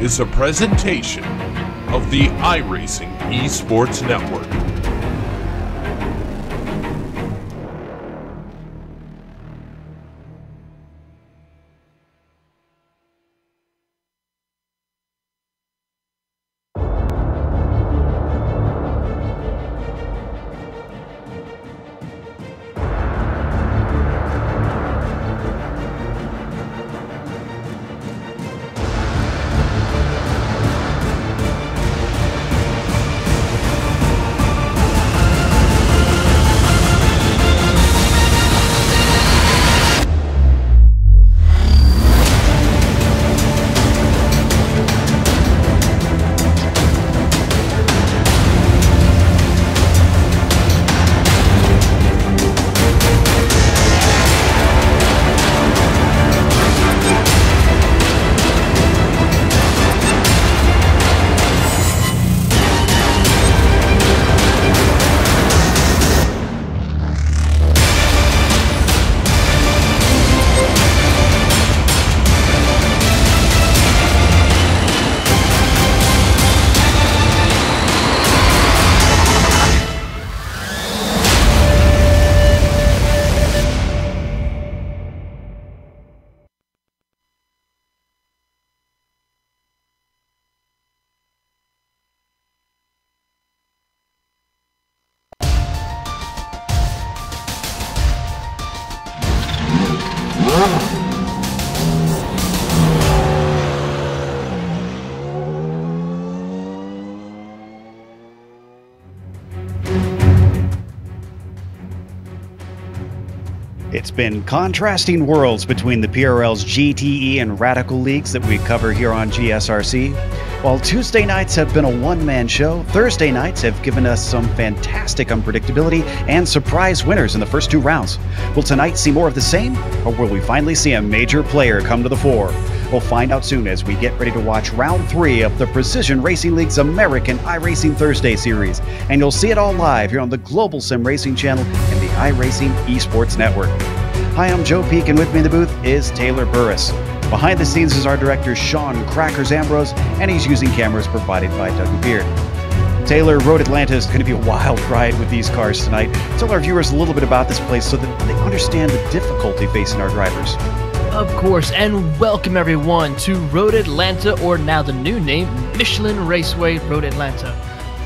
is a presentation of the iRacing Esports Network. It's been contrasting worlds between the PRL's GTE and Radical leagues that we cover here on GSRC. While Tuesday nights have been a one-man show, Thursday nights have given us some fantastic unpredictability and surprise winners in the first two rounds. Will tonight see more of the same, or will we finally see a major player come to the fore? We'll find out soon as we get ready to watch round 3 of the Precision Racing League's American iRacing Thursday series. And you'll see it all live here on the Global Sim Racing channel and the iRacing Esports Network. Hi, I'm Joe Peak, and with me in the booth is Taylor Burris. Behind the scenes is our director, Sean Crackers Ambrose, and he's using cameras provided by Doug Beard. Taylor, Road Atlanta is going to be a wild ride with these cars tonight. Tell our viewers a little bit about this place so that they understand the difficulty facing our drivers. Of course, and welcome everyone to Road Atlanta, or now the new name, Michelin Raceway Road Atlanta.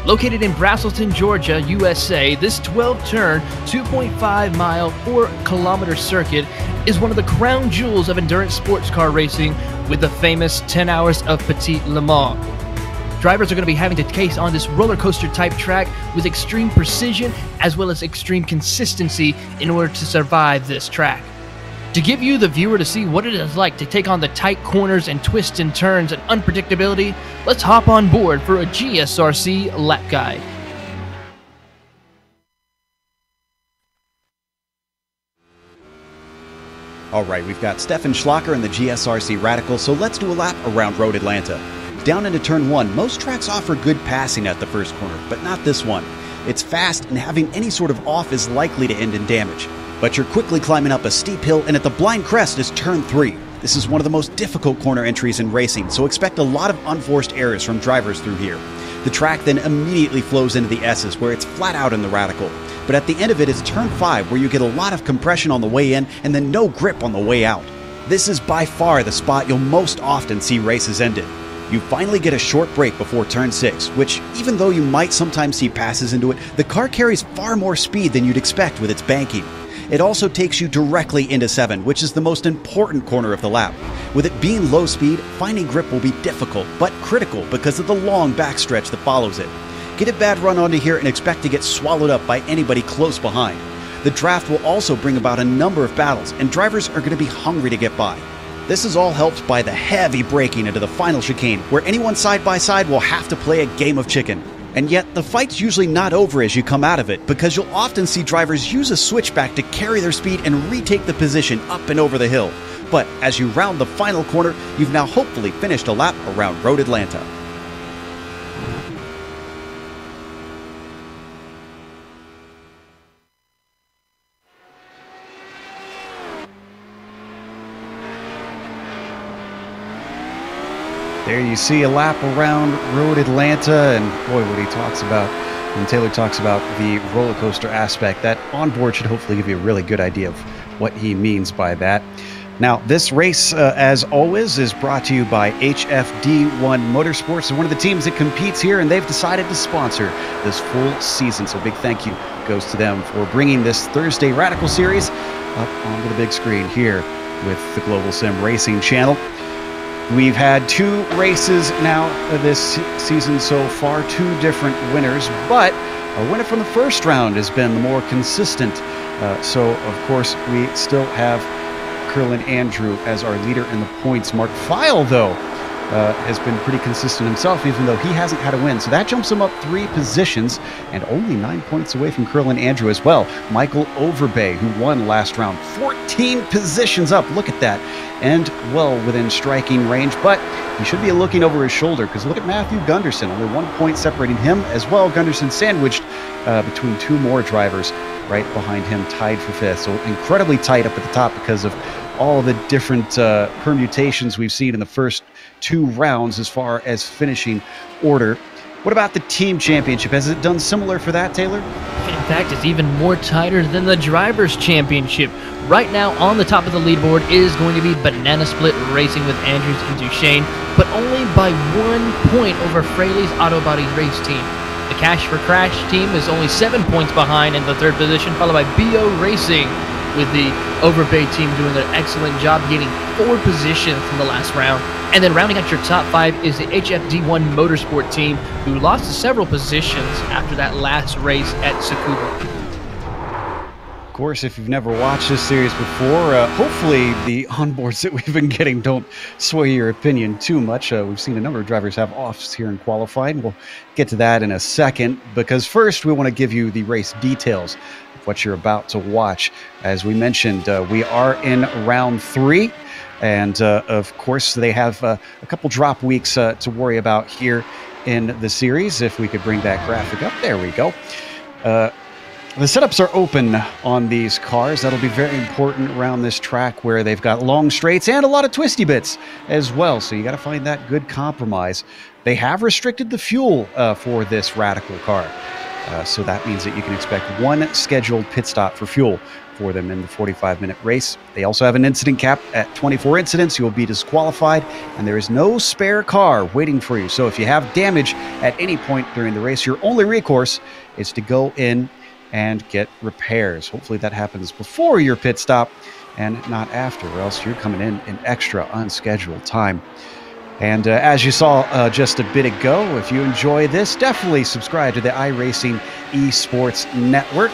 Located in Braselton, Georgia, USA, this 12-turn, 2.5-mile, 4-kilometer circuit is one of the crown jewels of endurance sports car racing with the famous 10 hours of Petit Le Mans. Drivers are going to be having to case on this roller coaster type track with extreme precision as well as extreme consistency in order to survive this track. To give you, the viewer, to see what it is like to take on the tight corners and twists and turns and unpredictability, let's hop on board for a GSRC lap guide. All right, we've got Stefan Schlacker in the GSRC Radical, so let's do a lap around Road Atlanta. Down into turn 1, most tracks offer good passing at the first corner, but not this one. It's fast, and having any sort of off is likely to end in damage. But you're quickly climbing up a steep hill, and at the blind crest is turn 3. This is one of the most difficult corner entries in racing, so expect a lot of unforced errors from drivers through here. The track then immediately flows into the S's, where it's flat out in the Radical. But at the end of it is turn 5, where you get a lot of compression on the way in, and then no grip on the way out. This is by far the spot you'll most often see races ended. You finally get a short break before turn 6, which, even though you might sometimes see passes into it, the car carries far more speed than you'd expect with its banking. It also takes you directly into 7, which is the most important corner of the lap. With it being low speed, finding grip will be difficult, but critical because of the long backstretch that follows it. Get a bad run onto here and expect to get swallowed up by anybody close behind. The draft will also bring about a number of battles, and drivers are going to be hungry to get by. This is all helped by the heavy braking into the final chicane, where anyone side by side will have to play a game of chicken. And yet, the fight's usually not over as you come out of it, because you'll often see drivers use a switchback to carry their speed and retake the position up and over the hill. But as you round the final corner, you've now hopefully finished a lap around Road Atlanta. There you see a lap around Road Atlanta, and boy, what he talks about, when Taylor talks about the roller coaster aspect, that onboard should hopefully give you a really good idea of what he means by that. Now, this race, as always, is brought to you by HFD1 Motorsports. They're one of the teams that competes here, and they've decided to sponsor this full season. So a big thank you goes to them for bringing this Thursday Radical Series up onto the big screen here with the Global Sim Racing channel. We've had 2 races now this season so far, 2 different winners, but our winner from the first round has been the more consistent. So, of course, we still have Curlin Andrew as our leader in the points. Mark Feil, though, has been pretty consistent himself, even though he hasn't had a win. So that jumps him up 3 positions and only 9 points away from Curlin Andrew as well. Michael Overbay, who won last round, 14 positions up. Look at that. And well within striking range, but he should be looking over his shoulder because look at Matthew Gunderson. Only 1 point separating him as well. Gunderson sandwiched between 2 more drivers right behind him, tied for 5th. So incredibly tight up at the top because of all the different permutations we've seen in the first 2 rounds as far as finishing order. What about the team championship? Has it done similar for that, Taylor? In fact, it's even more tighter than the Drivers' Championship. Right now, on the top of the leaderboard is going to be Banana Split Racing with Andrews and Duchesne, but only by 1 point over Fraley's Auto Body Race Team. The Cash for Crash team is only 7 points behind in the 3rd position, followed by BO Racing, with the Overbay team doing an excellent job gaining 4 positions in the last round. And then rounding out your top 5 is the HFD1 Motorsport team, who lost several positions after that last race at Tsukuba. Of course, if you've never watched this series before, hopefully the onboards that we've been getting don't sway your opinion too much. We've seen a number of drivers have offs here in qualifying. We'll get to that in a second, because first we want to give you the race details of what you're about to watch. As we mentioned, we are in round 3. And of course, they have a couple drop weeks to worry about here in the series. If we could bring that graphic up, there we go. The setups are open on these cars. That'll be very important around this track where they've got long straights and a lot of twisty bits as well. So you got to find that good compromise. They have restricted the fuel for this Radical car. So that means that you can expect 1 scheduled pit stop for fuel for them in the 45-minute race. They also have an incident cap at 24 incidents. You will be disqualified, and there is no spare car waiting for you. So if you have damage at any point during the race, your only recourse is to go in and get repairs. Hopefully that happens before your pit stop and not after, or else you're coming in extra unscheduled time. And as you saw just a bit ago, if you enjoy this, definitely subscribe to the iRacing Esports Network.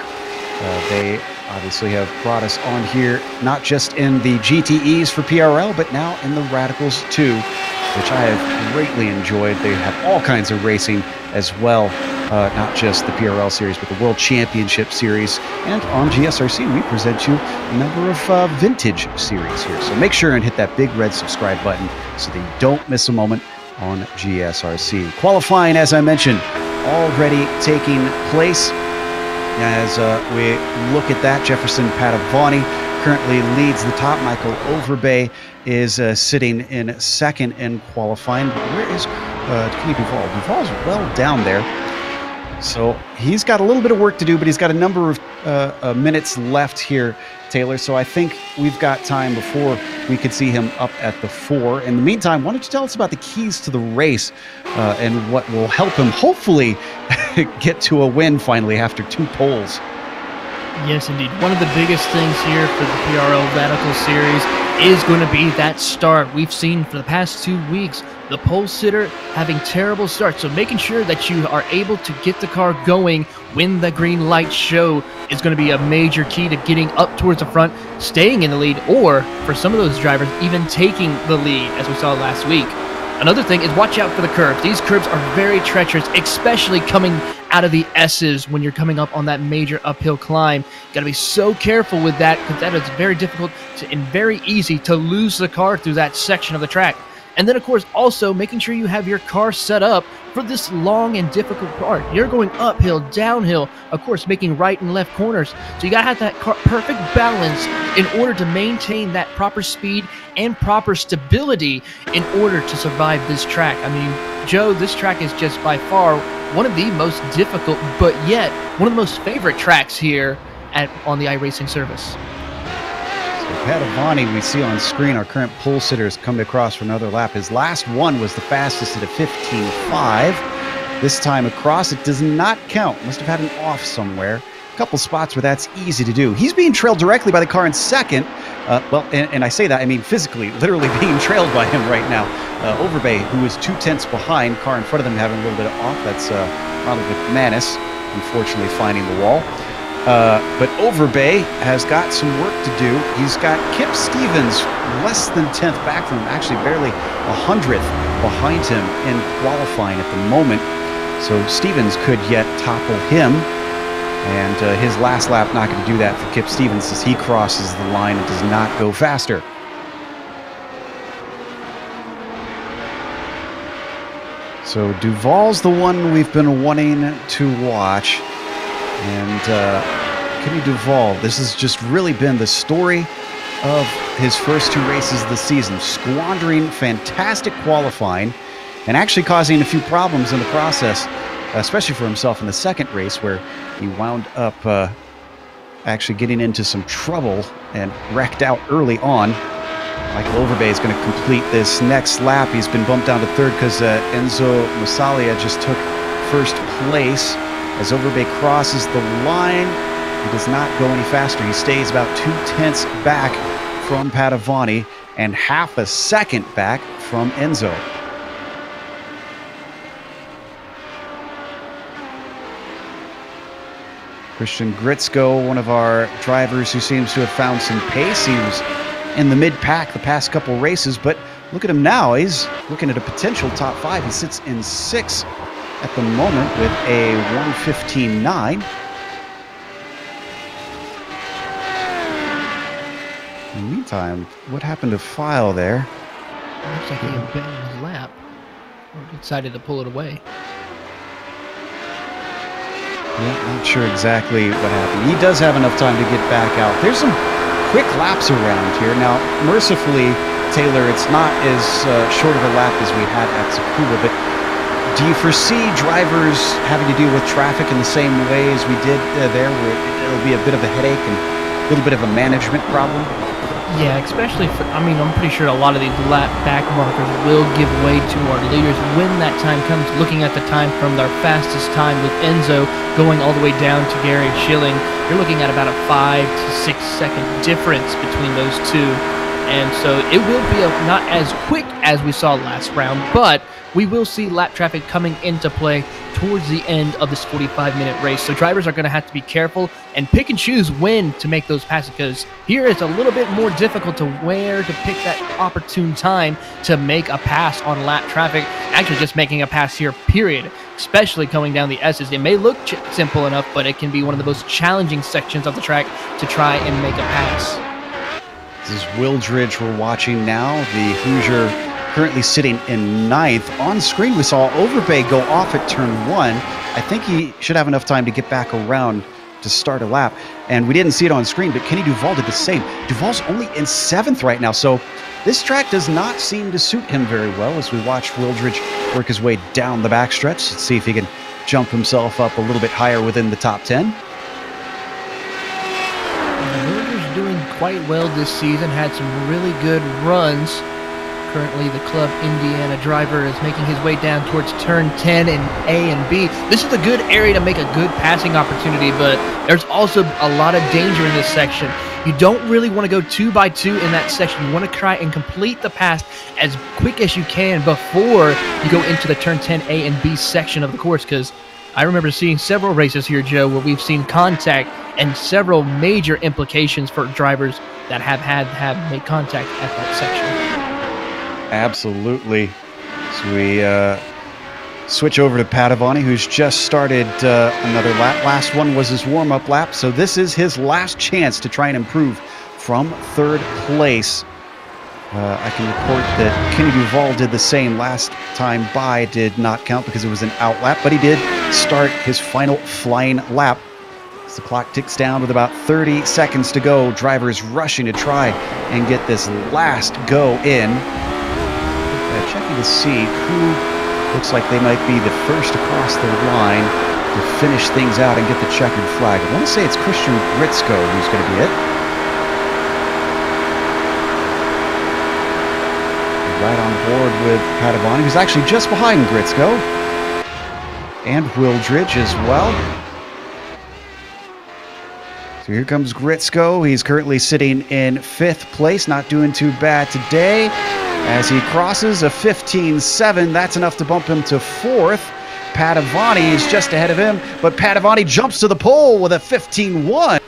They obviously have brought us on here, not just in the GTEs for PRL, but now in the Radicals too, which I have greatly enjoyed. They have all kinds of racing as well, not just the PRL series, but the World Championship series. And on GSRC, we present you a number of vintage series here. So make sure and hit that big red subscribe button so that you don't miss a moment on GSRC. Qualifying, as I mentioned, already taking place. As we look at that, Jefferson Padavani currently leads the top. Michael Overbay is sitting in 2nd in qualifying. But where is Kenny Duval? Duval's well down there. So he's got a little bit of work to do, but he's got a number of minutes left here, Taylor. So I think we've got time before we could see him up at the 4. In the meantime, why don't you tell us about the keys to the race and what will help him hopefully get to a win finally after 2 poles. Yes, indeed. One of the biggest things here for the PRL Radical Series is going to be that start. We've seen for the past 2 weeks the pole sitter having terrible starts, so making sure that you are able to get the car going when the green lights show is going to be a major key to getting up towards the front, staying in the lead, or for some of those drivers even taking the lead, as we saw last week. Another thing is watch out for the curbs. These curbs are very treacherous, especially coming out of the S's when you're coming up on that major uphill climb. You got to be so careful with that, because that is very difficult and very easy to lose the car through that section of the track. And then, of course, also making sure you have your car set up for this long and difficult part. You're going uphill, downhill, of course, making right and left corners. So you got to have that perfect balance in order to maintain that proper speed and proper stability in order to survive this track. I mean, Joe, this track is just by far one of the most difficult, but yet one of the most favorite tracks here on the iRacing service. Padovani, we see on screen, our current pole sitter, has come across for another lap. His last one was the fastest at a 15.5. This time across, it does not count. Must have had an off somewhere. A couple spots where that's easy to do. He's being trailed directly by the car in second. And I say that, I mean physically, literally being trailed by him right now. Overbay, who is 2/10 behind, car in front of them having a little bit of off. That's Ronald McManus, unfortunately finding the wall. But Overbay has got some work to do. He's got Kip Stevens less than 10th back from him, actually barely 100th behind him in qualifying at the moment. So Stevens could yet topple him. And his last lap not going to do that for Kip Stevens as he crosses the line and does not go faster. So Duval's the one we've been wanting to watch. And Kenny Duval, this has just really been the story of his first two races of the season, squandering fantastic qualifying and actually causing a few problems in the process, especially for himself in the second race where he wound up actually getting into some trouble and wrecked out early on. Michael Overbay is going to complete this next lap. He's been bumped down to third because Enzo Musalia just took first place. As Overbay crosses the line, he does not go any faster. He stays about 2/10 back from Padovani and half a second back from Enzo. Christian Gritzko, one of our drivers who seems to have found some pace. He was in the mid-pack the past couple races, but look at him now. He's looking at a potential top 5. He sits in 6th at the moment with a 1:15.9. In the meantime, what happened to File there? Looks like he abandoned his lap or decided to pull it away. Yeah, not sure exactly what happened. He does have enough time to get back out. There's some quick laps around here. Now, mercifully, Taylor, it's not as short of a lap as we had at Tsukuba, but do you foresee drivers having to deal with traffic in the same way as we did there, where it'll be a bit of a headache and a little bit of a management problem? Yeah, especially for, I mean, I'm pretty sure a lot of these lap back markers will give way to our leaders when that time comes. Looking at the time from their fastest time with Enzo going all the way down to Gary Schilling, you're looking at about a 5 to 6 second difference between those two. And so it will be not as quick as we saw last round, but we will see lap traffic coming into play towards the end of this 45-minute race. So drivers are going to have to be careful and pick and choose when to make those passes, because here it's a little bit more difficult to where to pick that opportune time to make a pass on lap traffic. Actually just making a pass here, period, especially coming down the S's. It may look simple enough, but it can be one of the most challenging sections of the track to try and make a pass. This is Wildridge we're watching now, the Hoosier currently sitting in 9th. On screen, we saw Overbay go off at turn 1. I think he should have enough time to get back around to start a lap. And we didn't see it on screen, but Kenny Duval did the same. Duval's only in 7th right now, so this track does not seem to suit him very well as we watch Wildridge work his way down the backstretch. Let's see if he can jump himself up a little bit higher within the top 10. Wildridge doing quite well this season, had some really good runs. Currently, the Club Indiana driver is making his way down towards turn 10 in A and B. This is a good area to make a good passing opportunity, but there's also a lot of danger in this section. You don't really want to go 2 by 2 in that section. You want to try and complete the pass as quick as you can before you go into the turn 10 A and B section of the course, because I remember seeing several races here, Joe, where we've seen contact and several major implications for drivers that have made contact at that section. Absolutely. So we switch over to Padovani, who's just started another lap. Last one was his warm-up lap, so this is his last chance to try and improve from 3rd place. I can report that Kenny Duval did the same last time by. Did not count because it was an out lap, but he did start his final flying lap. As the clock ticks down with about 30 seconds to go, drivers rushing to try and get this last go in. Checking to see who looks like they might be the first across the line to finish things out and get the checkered flag. I want to say it's Christian Gritzko who's going to be it. Right on board with Padavani, who's actually just behind Gritzko. And Wildridge as well. So here comes Gritzko. He's currently sitting in 5th place, not doing too bad today. As he crosses a 15.7, that's enough to bump him to 4th. Padavani is just ahead of him, but Padavani jumps to the pole with a 15.1.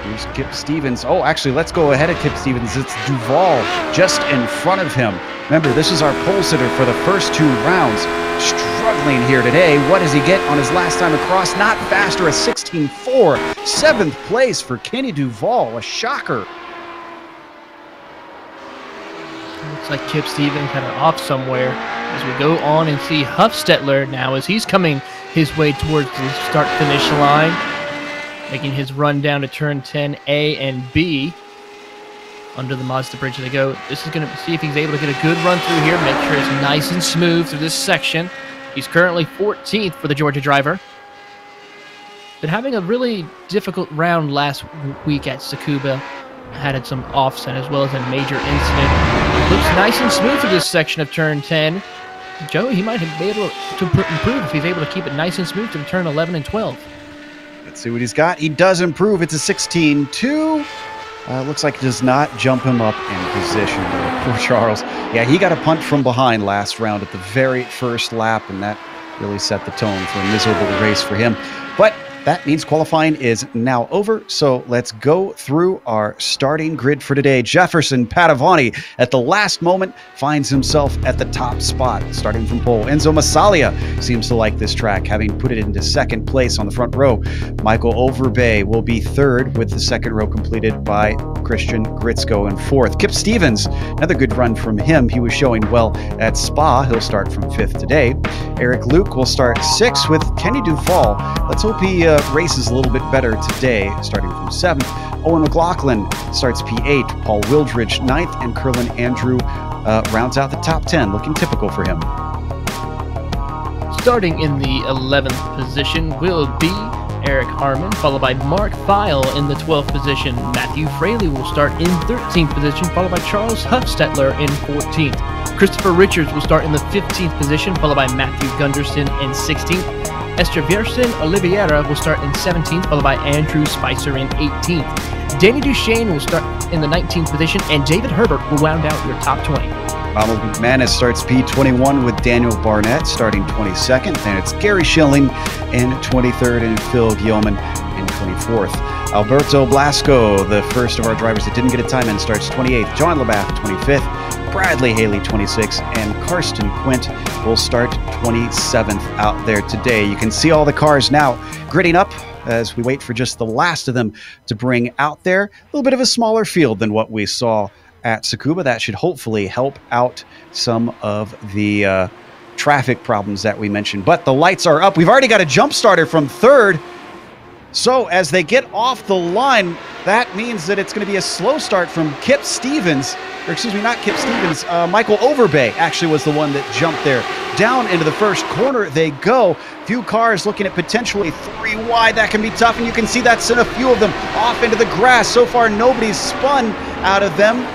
Here's Kip Stevens. Oh, actually, let's go ahead of Kip Stevens. It's Duval just in front of him. Remember, this is our pole sitter for the first 2 rounds. Struggling here today. What does he get on his last time across? Not faster, a 16.4. 7th place for Kenny Duval. A shocker. Looks like Kip Stevens kind of off somewhere as we go on and see Huffstetler now as he's coming his way towards the start-finish line, making his run down to turn 10 A and B. Under the Mazda bridge they go. This is going to see if he's able to get a good run through here, make sure it's nice and smooth through this section. He's currently 14th for the Georgia driver. Been having a really difficult round last week at Tsukuba. Had some offset as well as a major incident. Looks nice and smooth through this section of turn 10. Joe, he might be able to improve if he's able to keep it nice and smooth to turn 11 and 12. Let's see what he's got. He does improve. It's a 16.2. Looks like it does not jump him up in position. Poor Charles. Yeah, he got a punt from behind last round at the very first lap, and that really set the tone for a miserable race for him. But that means qualifying is now over, so let's go through our starting grid for today. Jefferson Padavani, at the last moment, finds himself at the top spot, starting from pole. Enzo Massalia seems to like this track, having put it into 2nd place on the front row. Michael Overbay will be 3rd, with the 2nd row completed by Christian Gritzko in 4th. Kip Stevens, another good run from him. He was showing well at Spa. He'll start from 5th today. Eric Luke will start 6th with Kenny Duval. Let's hope he races a little bit better today, starting from 7th. Owen McLaughlin starts P8. Paul Wildridge 9th, and Curlin Andrew rounds out the top 10, looking typical for him. Starting in the 11th position will be Eric Harmon, followed by Mark Feil in the 12th position. Matthew Fraley will start in 13th position, followed by Charles Huffstetler in 14th. Christopher Richards will start in the 15th position, followed by Matthew Gunderson in 16th. Esterversen Oliveira will start in 17th, followed by Andrew Spicer in 18th. Danny Duchesne will start in the 19th position, and David Herbert will round out your top 20. Ronald McManus starts P21 with Daniel Barnett starting 22nd. Then it's Gary Schilling in 23rd and Phil Gilman in 24th. Alberto Blasco, the first of our drivers that didn't get a time in, starts 28th. John Labath, 25th. Bradley Haley, 26th. And Karsten Quint will start 27th out there today. You can see all the cars now gridding up as we wait for just the last of them to bring out there. A little bit of a smaller field than what we saw at Tsukuba. That should hopefully help out some of the traffic problems that we mentioned. But the lights are up. We've already got a jump starter from 3rd. So as they get off the line, that means that it's going to be a slow start from Kip Stevens. Or excuse me, not Kip Stevens. Michael Overbay actually was the one that jumped there. Down into the first corner they go. Few cars looking at potentially 3 wide. That can be tough, and you can see that sent a few of them off into the grass. So far, nobody's spun out of them.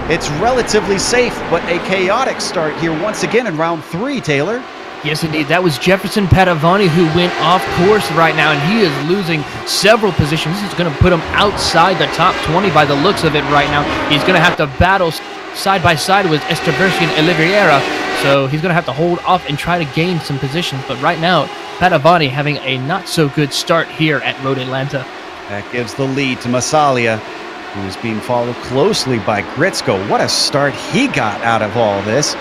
It's relatively safe, but a chaotic start here once again in round 3, Taylor. Yes, indeed. That was Jefferson Padavani who went off course right now, and he is losing several positions. This is going to put him outside the top 20 by the looks of it right now. He's going to have to battle side by side with Esterversen Oliveira, so he's going to have to hold off and try to gain some positions. But right now, Padavani having a not-so-good start here at Road Atlanta. That gives the lead to Massalia, who is being followed closely by Gritzko. What a start he got out of all this.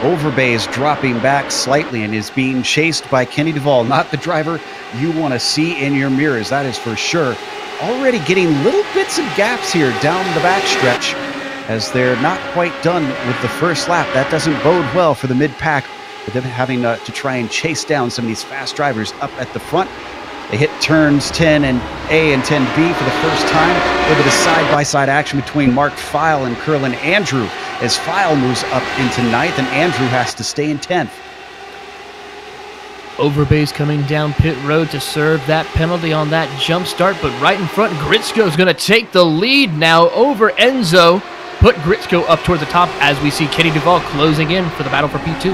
Overbay is dropping back slightly and is being chased by Kenny Duvall. Not the driver you want to see in your mirrors, that is for sure. Already getting little bits of gaps here down the backstretch as they're not quite done with the first lap. That doesn't bode well for the mid-pack, with them having to try and chase down some of these fast drivers up at the front. They hit turns 10 and A and 10B for the first time. A little bit of side-by-side action between Mark Feil and Curlin Andrew as Feil moves up into 9th and Andrew has to stay in 10th. Overbay's coming down pit road to serve that penalty on that jump start, but right in front, Gritsko's going to take the lead now over Enzo. Put Gritsko up towards the top as we see Kenny Duvall closing in for the battle for P2.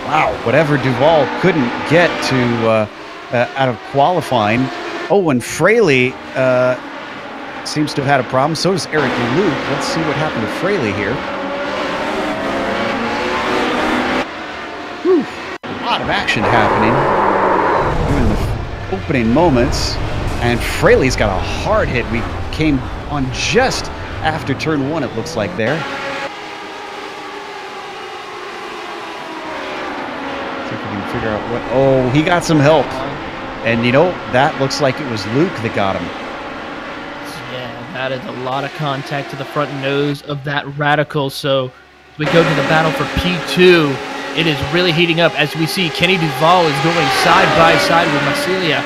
Wow, whatever Duvall couldn't get to out of qualifying. Oh, and Fraley seems to have had a problem. So does Eric Luke. Let's see what happened to Fraley here. Whew. A lot of action happening in the opening moments. And Fraley's got a hard hit. We came on just after turn 1, it looks like there. See if we can figure out what... Oh, he got some help. And, you know, that looks like it was Luke that got him. Yeah, that is a lot of contact to the front nose of that Radical. So as we go to the battle for P2, it is really heating up as we see Kenny Duvall is going side by side with Masilia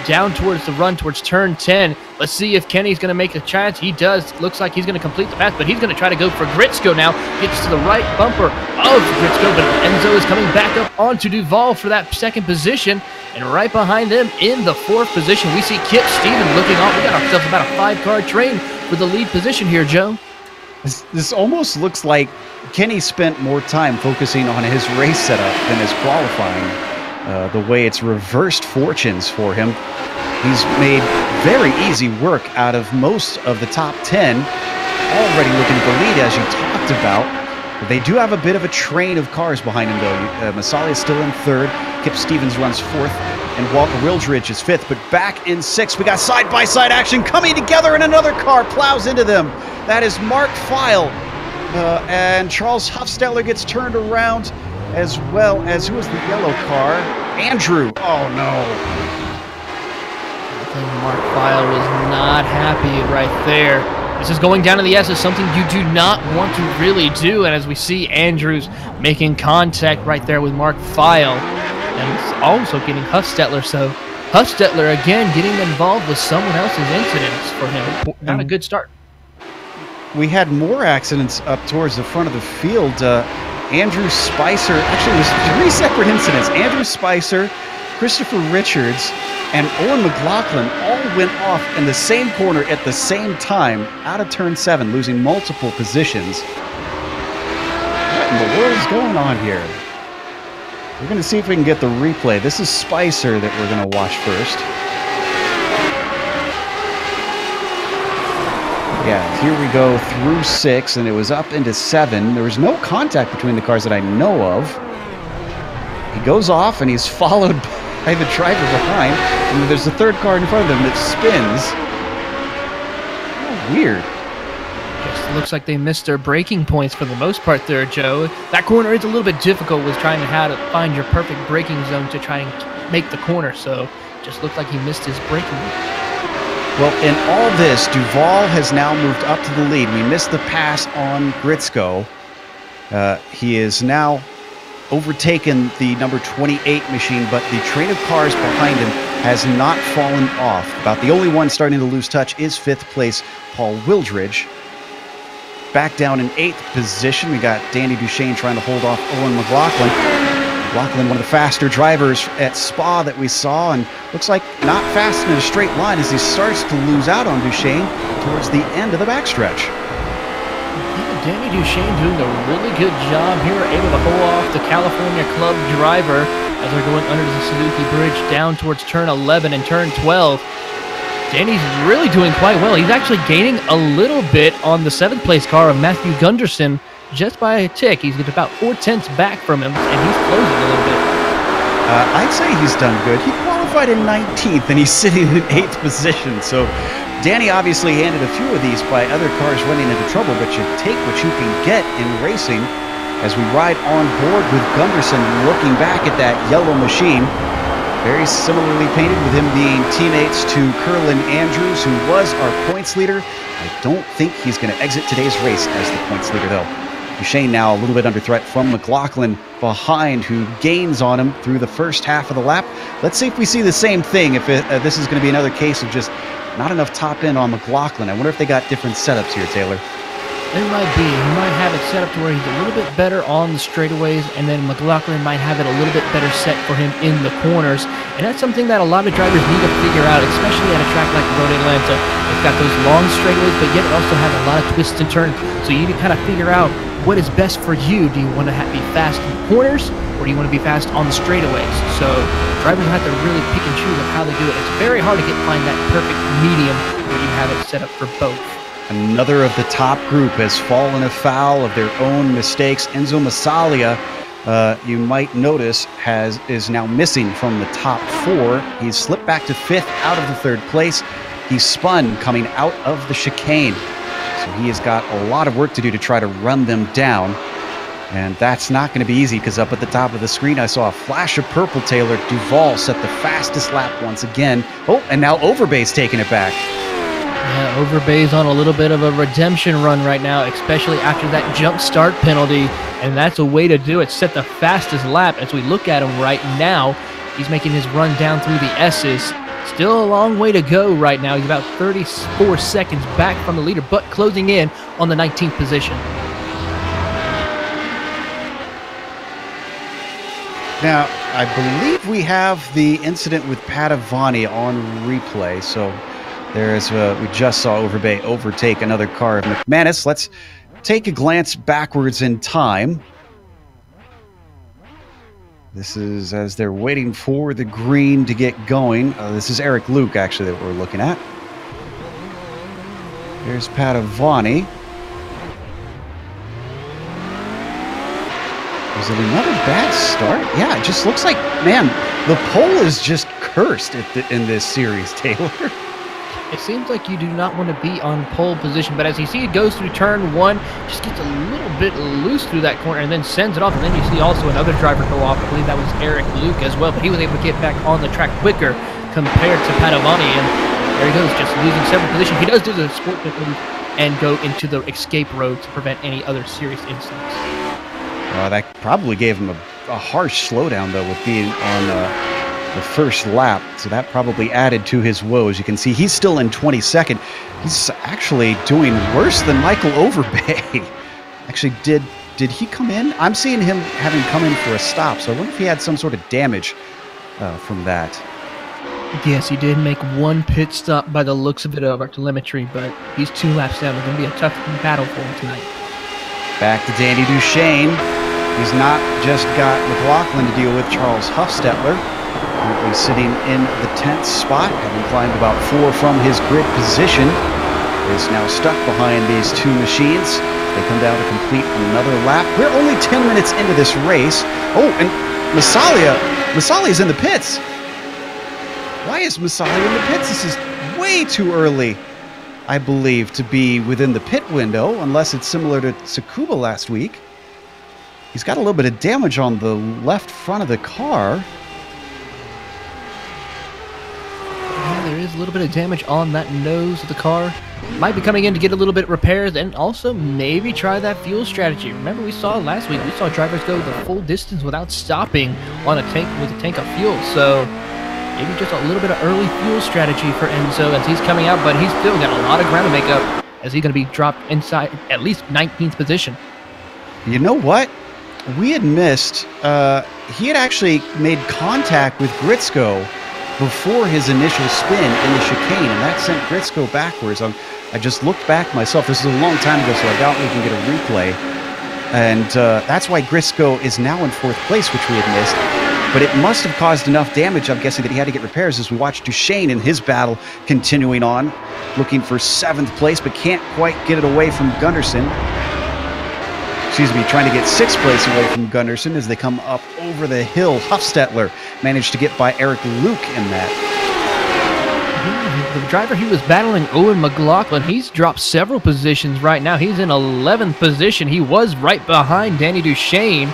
down towards the run, towards turn 10. Let's see if Kenny's going to make a chance. He does. Looks like he's going to complete the pass, but he's going to try to go for Gritsko now. Gets to the right bumper of Gritsko, but Enzo is coming back up onto Duvall for that second position. And right behind them in the 4th position, we see Kip Stevens looking off. We got ourselves about a 5-car train for the lead position here, Joe. This almost looks like Kenny spent more time focusing on his race setup than his qualifying. The way it's reversed fortunes for him. He's made very easy work out of most of the top 10. Already looking at the lead, as you talked about. They do have a bit of a train of cars behind him, though. Masali is still in 3rd. Kip Stevens runs 4th. And Walker Wildridge is 5th. But back in 6th, we got side-by-side action coming together, and another car plows into them. That is Mark Feil. And Charles Huffstetler gets turned around, as well as, who was the yellow car? Andrew. Oh, no. I think Mark Feil was not happy right there. This is going down to the S is something you do not want to really do. And as we see Andrews making contact right there with Mark Feil, and it's also getting Huffstetler. So Huffstetler again getting involved with someone else's incidents for him. Not a good start. We had more accidents up towards the front of the field. Andrew Spicer, actually it was 3 separate incidents. Andrew Spicer, Christopher Richards, and Owen McLaughlin all went off in the same corner at the same time out of turn 7, losing multiple positions. What in the world is going on here? We're going to see if we can get the replay. This is Spicer that we're going to watch first. Yeah, here we go through 6, and it was up into 7. There was no contact between the cars that I know of. He goes off, and he's followed by the driver behind, and there's a 3rd car in front of him that spins. Oh, weird. Just looks like they missed their braking points for the most part there, Joe. That corner is a little bit difficult with trying to how to find your perfect braking zone to try and make the corner, so just looked like he missed his braking. Well, in all this, Duvall has now moved up to the lead. We missed the pass on Gritsko. He is now overtaken the number 28 machine, but the train of cars behind him has not fallen off. About the only one starting to lose touch is 5th place Paul Wildridge. Back down in 8th position, we got Danny Duchesne trying to hold off Owen McLaughlin. McLaughlin, one of the faster drivers at Spa that we saw, and looks like not fast in a straight line as he starts to lose out on Duchesne towards the end of the backstretch. Danny Duchesne doing a really good job here, able to pull off the California Club driver as they're going under the Suzuki Bridge down towards turn 11 and turn 12. Danny's really doing quite well. He's actually gaining a little bit on the 7th place car of Matthew Gunderson just by a tick. He's about 4/10 back from him, and he's closing a little bit. I'd say he's done good. He qualified in 19th, and he's sitting in 8th position. So Danny obviously handed a few of these by other cars running into trouble, but you take what you can get in racing. as we ride on board with Gunderson looking back at that yellow machine. Very similarly painted, with him being teammates to Curlin Andrews, who was our points leader. I don't think he's going to exit today's race as the points leader, though. Duchesne now a little bit under threat from McLaughlin behind, who gains on him through the first half of the lap. Let's see if we see the same thing, if this is going to be another case of just not enough top end on McLaughlin. I wonder if they got different setups here, Taylor. It might be. He might have it set up to where he's a little bit better on the straightaways, and then McLaughlin might have it a little bit better set for him in the corners. And that's something that a lot of drivers need to figure out, especially at a track like Road Atlanta. It's got those long straightaways, but yet it also has a lot of twists and turns. So you need to kind of figure out what is best for you. Do you want to be fast in the corners, or do you want to be fast on the straightaways? So drivers have to really pick and choose on how they do it. It's very hard to find that perfect medium where you have it set up for both. Another of the top group has fallen afoul of their own mistakes. Enzo Massalia, you might notice, is now missing from the top 4. He's slipped back to 5th out of the 3rd place. He spun coming out of the chicane. So he has got a lot of work to do to try to run them down. And that's not going to be easy, because up at the top of the screen I saw a flash of purple. Taylor Duval set the fastest lap once again. Oh, and now Overbay's taking it back. Yeah, Overbay's on a little bit of a redemption run right now, especially after that jump start penalty, and that's a way to do it. Set the fastest lap. As we look at him right now, he's making his run down through the S's. Still a long way to go right now. He's about 34 seconds back from the leader, but closing in on the 19th position. Now, I believe we have the incident with Padavani on replay, so there's we just saw Overbay overtake another car of McManus. Let's take a glance backwards in time. This is as they're waiting for the green to get going. This is Eric Luke, actually, that we're looking at. There's Padavani. Was it another bad start? Yeah, it just looks like, man, the pole is just cursed in this series, Taylor. It seems like you do not want to be on pole position, but as you see it goes through turn 1, just gets a little bit loose through that corner and then sends it off. And then you see also another driver go off. I believe that was Eric Luke as well, but he was able to get back on the track quicker compared to Padavani. And there he goes, just losing several positions. He does do the sport and go into the escape road to prevent any other serious incidents. That probably gave him a harsh slowdown, though, with being on the first lap, so that probably added to his woes. You can see he's still in 22nd. He's actually doing worse than Michael Overbay. Actually, did he come in? I'm seeing him having come in for a stop, so I wonder if he had some sort of damage from that. Yes, he did make one pit stop by the looks of it of our telemetry, but he's 2 laps down. It's going to be a tough battle for him tonight. Back to Danny Duchesne. He's not just got McLaughlin to deal with. Charles Huffstetler, currently sitting in the 10th spot, having climbed about 4 from his grid position, is now stuck behind these 2 machines. They come down to complete another lap. We're only 10 minutes into this race. Oh, and Massalia's in the pits. Why is Massalia in the pits? This is way too early, I believe, to be within the pit window, unless it's similar to Tsukuba last week. He's got a little bit of damage on the left front of the car. Yeah, there is a little bit of damage on that nose of the car. Might be coming in to get a little bit repairs and also maybe try that fuel strategy. Remember, we saw last week, we saw drivers go the full distance without stopping on a tank with a tank of fuel. So maybe just a little bit of early fuel strategy for Enzo as he's coming out, but he's still got a lot of ground to make up as he's going to be dropped inside at least 19th position. You know what? We had missed, he had actually made contact with Gritsko before his initial spin in the chicane, and that sent Gritsko backwards. I just looked back myself. This is a long time ago, so I doubt we can get a replay. And that's why Gritsko is now in 4th place, which we had missed. But it must have caused enough damage, I'm guessing, that he had to get repairs as we watch Duchesne in his battle continuing on, looking for 7th place, but can't quite get it away from Gunderson. Excuse me, trying to get 6th place away from Gunderson as they come up over the hill. Huffstetler managed to get by Eric Luke in that. The driver he was battling, Owen McLaughlin, he's dropped several positions right now. He's in 11th position. He was right behind Danny Duchesne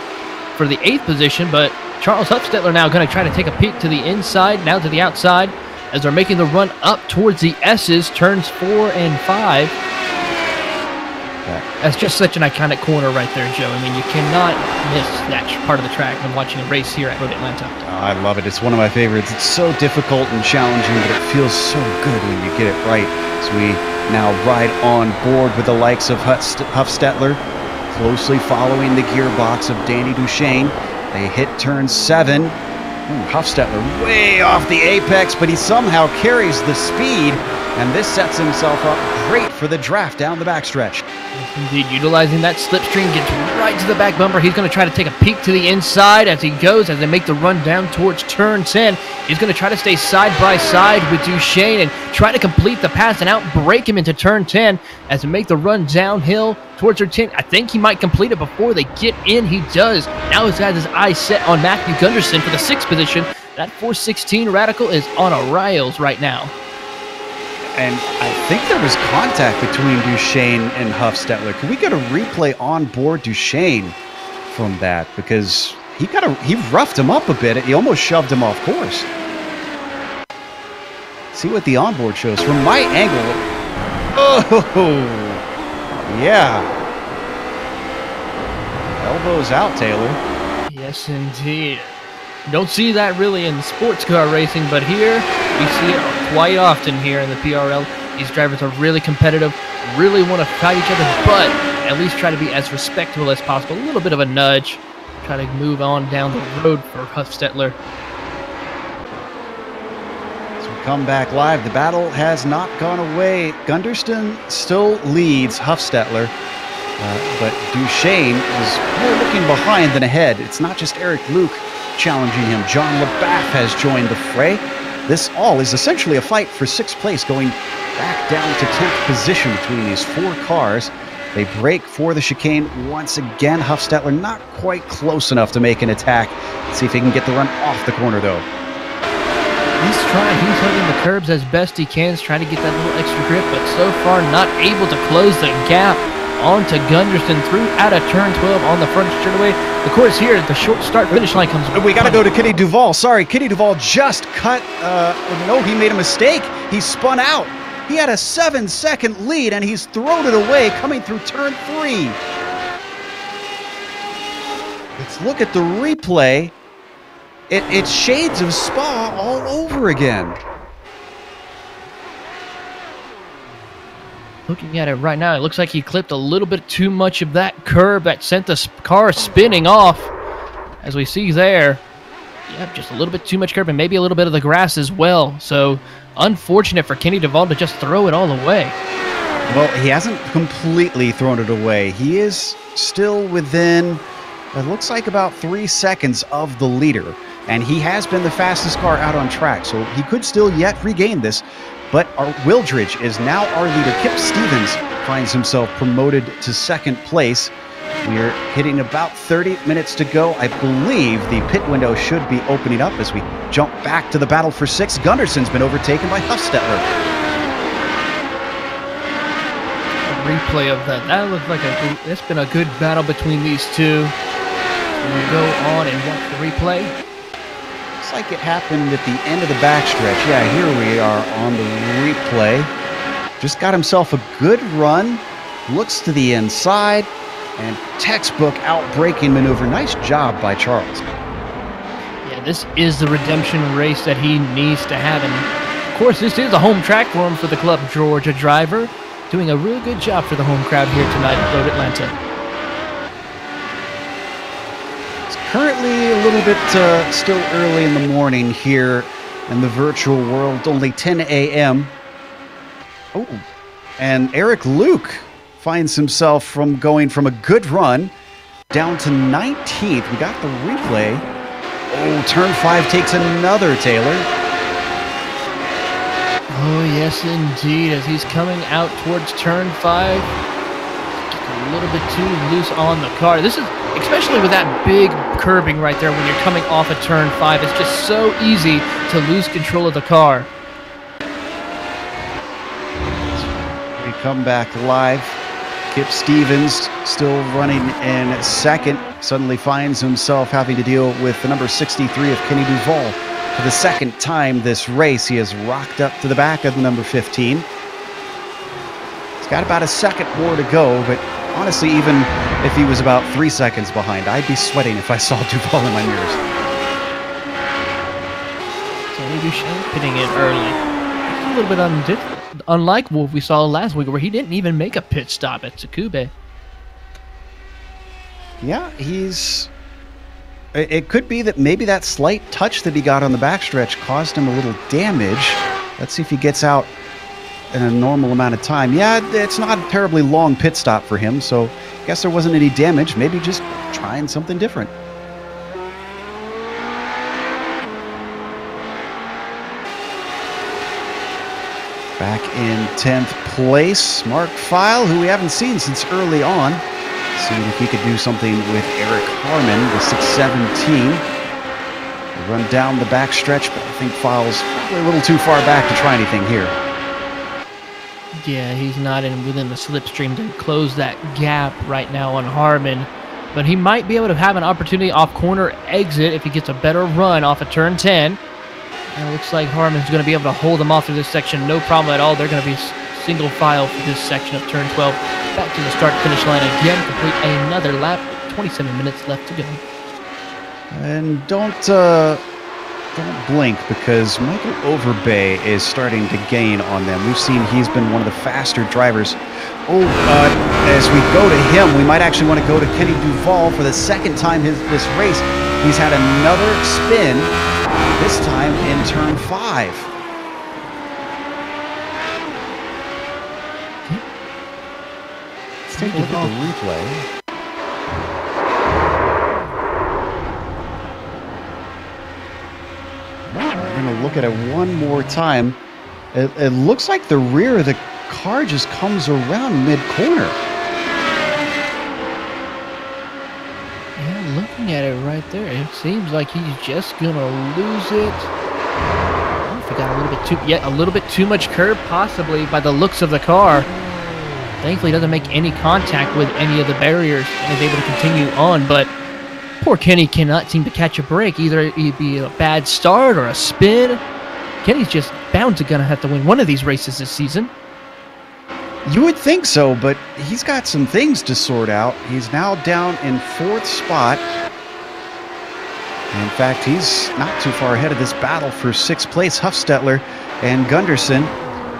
for the 8th position, but Charles Huffstetler now going to try to take a peek to the inside, now to the outside, as they're making the run up towards the S's, turns 4 and 5. That's just such an iconic corner right there, Joe. I mean, you cannot miss that part of the track when watching a race here at Road Atlanta. I love it. It's one of my favorites. It's so difficult and challenging, but it feels so good when you get it right. So we now ride on board with the likes of Huffstetler, closely following the gearbox of Danny Duchesne. They hit turn 7. Huffstetler way off the apex, but he somehow carries the speed, and this sets himself up great for the draft down the backstretch. Indeed, utilizing that slipstream, gets right to the back bumper. He's going to try to take a peek to the inside as he goes, as they make the run down towards turn 10. He's going to try to stay side by side with Duchesne and try to complete the pass and outbreak him into turn 10 as they make the run downhill towards turn 10. I think he might complete it before they get in. He does. Now he's got his eyes set on Matthew Gunderson for the 6th position. That 416 Radical is on a rails right now. And I think there was contact between Duchesne and Huffstetler. Can we get a replay on board Duchesne from that? Because he roughed him up a bit. He almost shoved him off course. See what the onboard shows. From my angle, oh, yeah. Elbows out, Taylor. Yes, indeed. Don't see that really in sports car racing, but here we see it quite often here in the PRL. These drivers are really competitive, really want to fight each other, but at least try to be as respectable as possible. A little bit of a nudge, try to move on down the road for Huffstetler. As we come back live, the battle has not gone away. Gunderson still leads Huffstetler, but Duchesne is more looking behind than ahead. It's not just Eric Luke challenging him. John LaBath has joined the fray. This all is essentially a fight for 6th place, going back down to 10th position between these 4 cars. They break for the chicane once again. Huffstetler not quite close enough to make an attack. Let's see if he can get the run off the corner, though. He's trying. He's hugging the curbs as best he can. He's trying to get that little extra grip, but so far not able to close the gap onto Gunderson through out of turn 12 on the front straightaway. Of course, here the short start finish line comes. We got to go to Kenny Duval. Sorry, Kenny Duval just cut. No, he made a mistake. He spun out. He had a 7-second lead, and he's thrown it away coming through turn 3. Let's look at the replay. It's shades of Spa all over again. Looking at it right now, it looks like he clipped a little bit too much of that curb that sent the car spinning off. As we see there, yep, just a little bit too much curb and maybe a little bit of the grass as well. So unfortunate for Kenny Duval to just throw it all away. Well, he hasn't completely thrown it away. He is still within, it looks like about 3 seconds of the leader. And he has been the fastest car out on track, so he could still yet regain this. But our Wildridge is now our leader. Kip Stevens finds himself promoted to 2nd place. We're hitting about 30 minutes to go. I believe the pit window should be opening up as we jump back to the battle for 6. Gunderson's been overtaken by Huffstetler. A replay of that. That looked like it's been a good battle between these two. We'll go on and watch the replay. Like it happened at the end of the backstretch. Yeah, here we are on the replay. Just got himself a good run. Looks to the inside. And textbook out-braking maneuver. Nice job by Charles. Yeah, this is the redemption race that he needs to have. And, of course, this is a home track for him for the Club Georgia driver. Doing a really good job for the home crowd here tonight at Road Atlanta. Currently a little bit still early in the morning here in the virtual world, only 10 a.m. Oh, and Eric Luke finds himself from going from a good run down to 19th. We got the replay. Oh, turn 5 takes another, Taylor. Oh, yes, indeed, as he's coming out towards turn 5. Just a little bit too loose on the car. This is, especially with that big curbing right there when you're coming off of turn 5, it's just so easy to lose control of the car. We come back live. Kip Stevens still running in second. Suddenly finds himself having to deal with the number 63 of Kenny Duval. For the second time this race, he has rocked up to the back of the number 15. He's got about a second more to go, but honestly, even if he was about 3 seconds behind, I'd be sweating if I saw Duval in my mirrors. Kenny Duval pitting in early. It's a little bit unlike what we saw last week, where he didn't even make a pit stop at Tsukube. Yeah, it could be that maybe that slight touch that he got on the backstretch caused him a little damage. Let's see if he gets out in a normal amount of time. Yeah, it's not a terribly long pit stop for him, so I guess there wasn't any damage. Maybe just trying something different. Back in 10th place, Mark Feil, who we haven't seen since early on. Seeing if he could do something with Eric Harmon, the 617. Run down the backstretch, but I think Feil's probably a little too far back to try anything here. Yeah, he's not within the slipstream to close that gap right now on Harmon. But he might be able to have an opportunity off corner exit if he gets a better run off of turn 10. And it looks like Harmon's going to be able to hold them off through this section. No problem at all. They're going to be single file for this section of turn 12. Back to the start-finish line again. Complete another lap. 27 minutes left to go. And don't blink, because Michael Overbay is starting to gain on them. We've seen he's been one of the faster drivers. As we go to him, we might actually want to go to Kenny Duval for the second time this race. He's had another spin, this time in turn 5. Let's take a look at the replay. We're going to look at it one more time. It looks like the rear of the car just comes around mid-corner. Yeah, looking at it right there, it seems like he's just going to lose it. I forgot a little bit too much curb, possibly, by the looks of the car. Thankfully, he doesn't make any contact with any of the barriers and is able to continue on, but poor Kenny cannot seem to catch a break. Either it'd be a bad start or a spin. Kenny's just bound to gonna have to win one of these races this season. You would think so, but he's got some things to sort out. He's now down in 4th spot. In fact, he's not too far ahead of this battle for 6th place. Huffstetler and Gunderson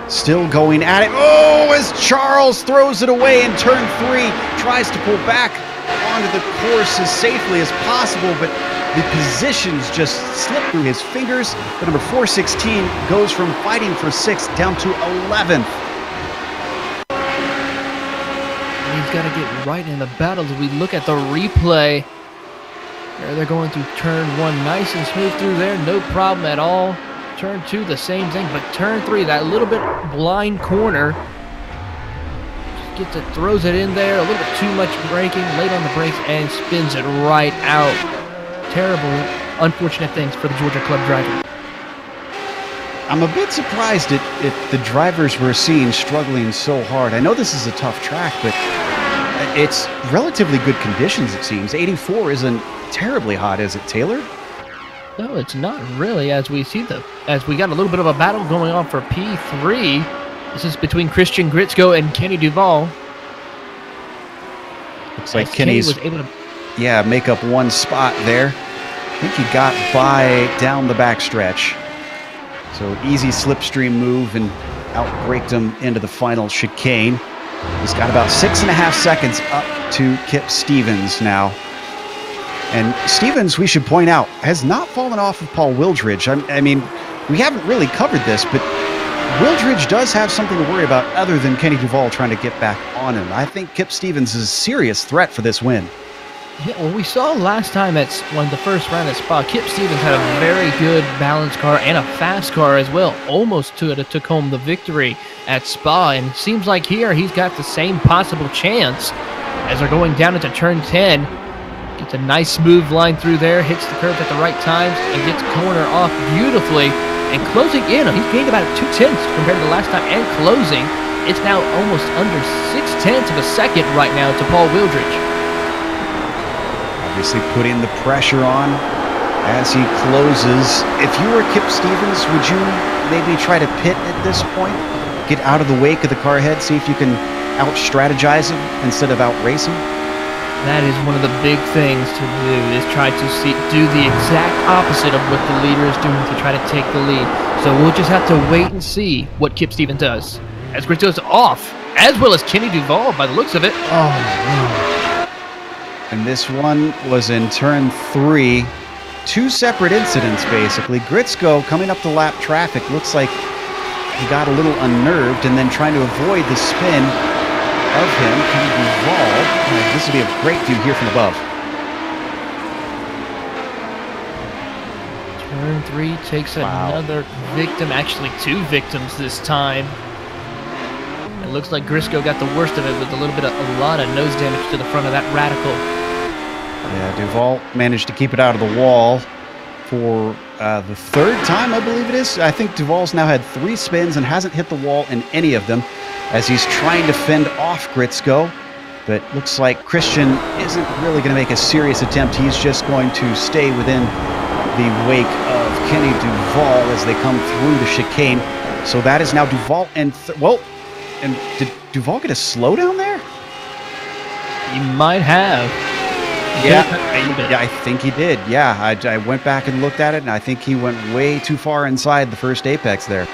still going at it. Oh, as Charles throws it away in turn 3, tries to pull back onto the course as safely as possible, but the positions just slip through his fingers. The number 416 goes from fighting for 6th down to 11th. He's got to get right in the battle. As we look at the replay, there they're going through turn 1 nice and smooth through there, no problem at all. Turn 2, the same thing, but turn 3, that little bit blind corner, gets it, throws it in there, a little bit too much braking, late on the brakes, and spins it right out. Terrible, unfortunate things for the Georgia Club driver. I'm a bit surprised at the drivers we're seeing struggling so hard. I know this is a tough track, but it's relatively good conditions, it seems. 84 isn't terribly hot, is it, Taylor? No, it's not really, as we got a little bit of a battle going on for P3. This is between Christian Gritzko and Kenny Duval. Looks like Kenny was able to make up one spot there. I think he got by down the backstretch. So easy slipstream move and outbraked him into the final chicane. He's got about 6.5 seconds up to Kip Stevens now. And Stevens, we should point out, has not fallen off of Paul Wildridge. I mean, we haven't really covered this, but Wildridge does have something to worry about other than Kenny Duval trying to get back on him. I think Kip Stevens is a serious threat for this win. Yeah, well, we saw last time at the first round at Spa, Kip Stevens had a very good balanced car and a fast car as well. Almost took home the victory at Spa, and it seems like here he's got the same possible chance as they're going down into turn 10. Gets a nice smooth line through there, hits the curve at the right times, and gets corner off beautifully. And closing in, he's gained about 2/10 compared to the last time, and closing It's now almost under 0.6 of a second right now to Paul Wildridge. Obviously putting the pressure on as he closes. If you were Kip Stevens, would you maybe try to pit at this point? Get out of the wake of the car ahead, see if you can out-strategize him instead of out-racing? That is one of the big things to do, is try to do the exact opposite of what the leader is doing to try to take the lead. So we'll just have to wait and see what Kip Stevens does. As Grisco's off, as well as Kenny Duval by the looks of it. Oh, no. And this one was in turn 3. 2 separate incidents, basically. Gritsko coming up the lap traffic. Looks like he got a little unnerved and then trying to avoid the spin of him. Kenny Duval. This will be a great view here from above. Turn 3 takes another victim. Actually, 2 victims this time. It looks like Grisco got the worst of it with a lot of nose damage to the front of that Radical. Yeah, Duval managed to keep it out of the wall for the 3rd time, I believe it is. I think Duval's now had 3 spins and hasn't hit the wall in any of them as he's trying to fend off Gritsko. But looks like Christian isn't really going to make a serious attempt. He's just going to stay within the wake of Kenny Duval as they come through the chicane. So that is now Duval and and did Duval get a slowdown there? He might have. Yeah, I think he did. Yeah, I went back and looked at it, and I think he went way too far inside the first apex there.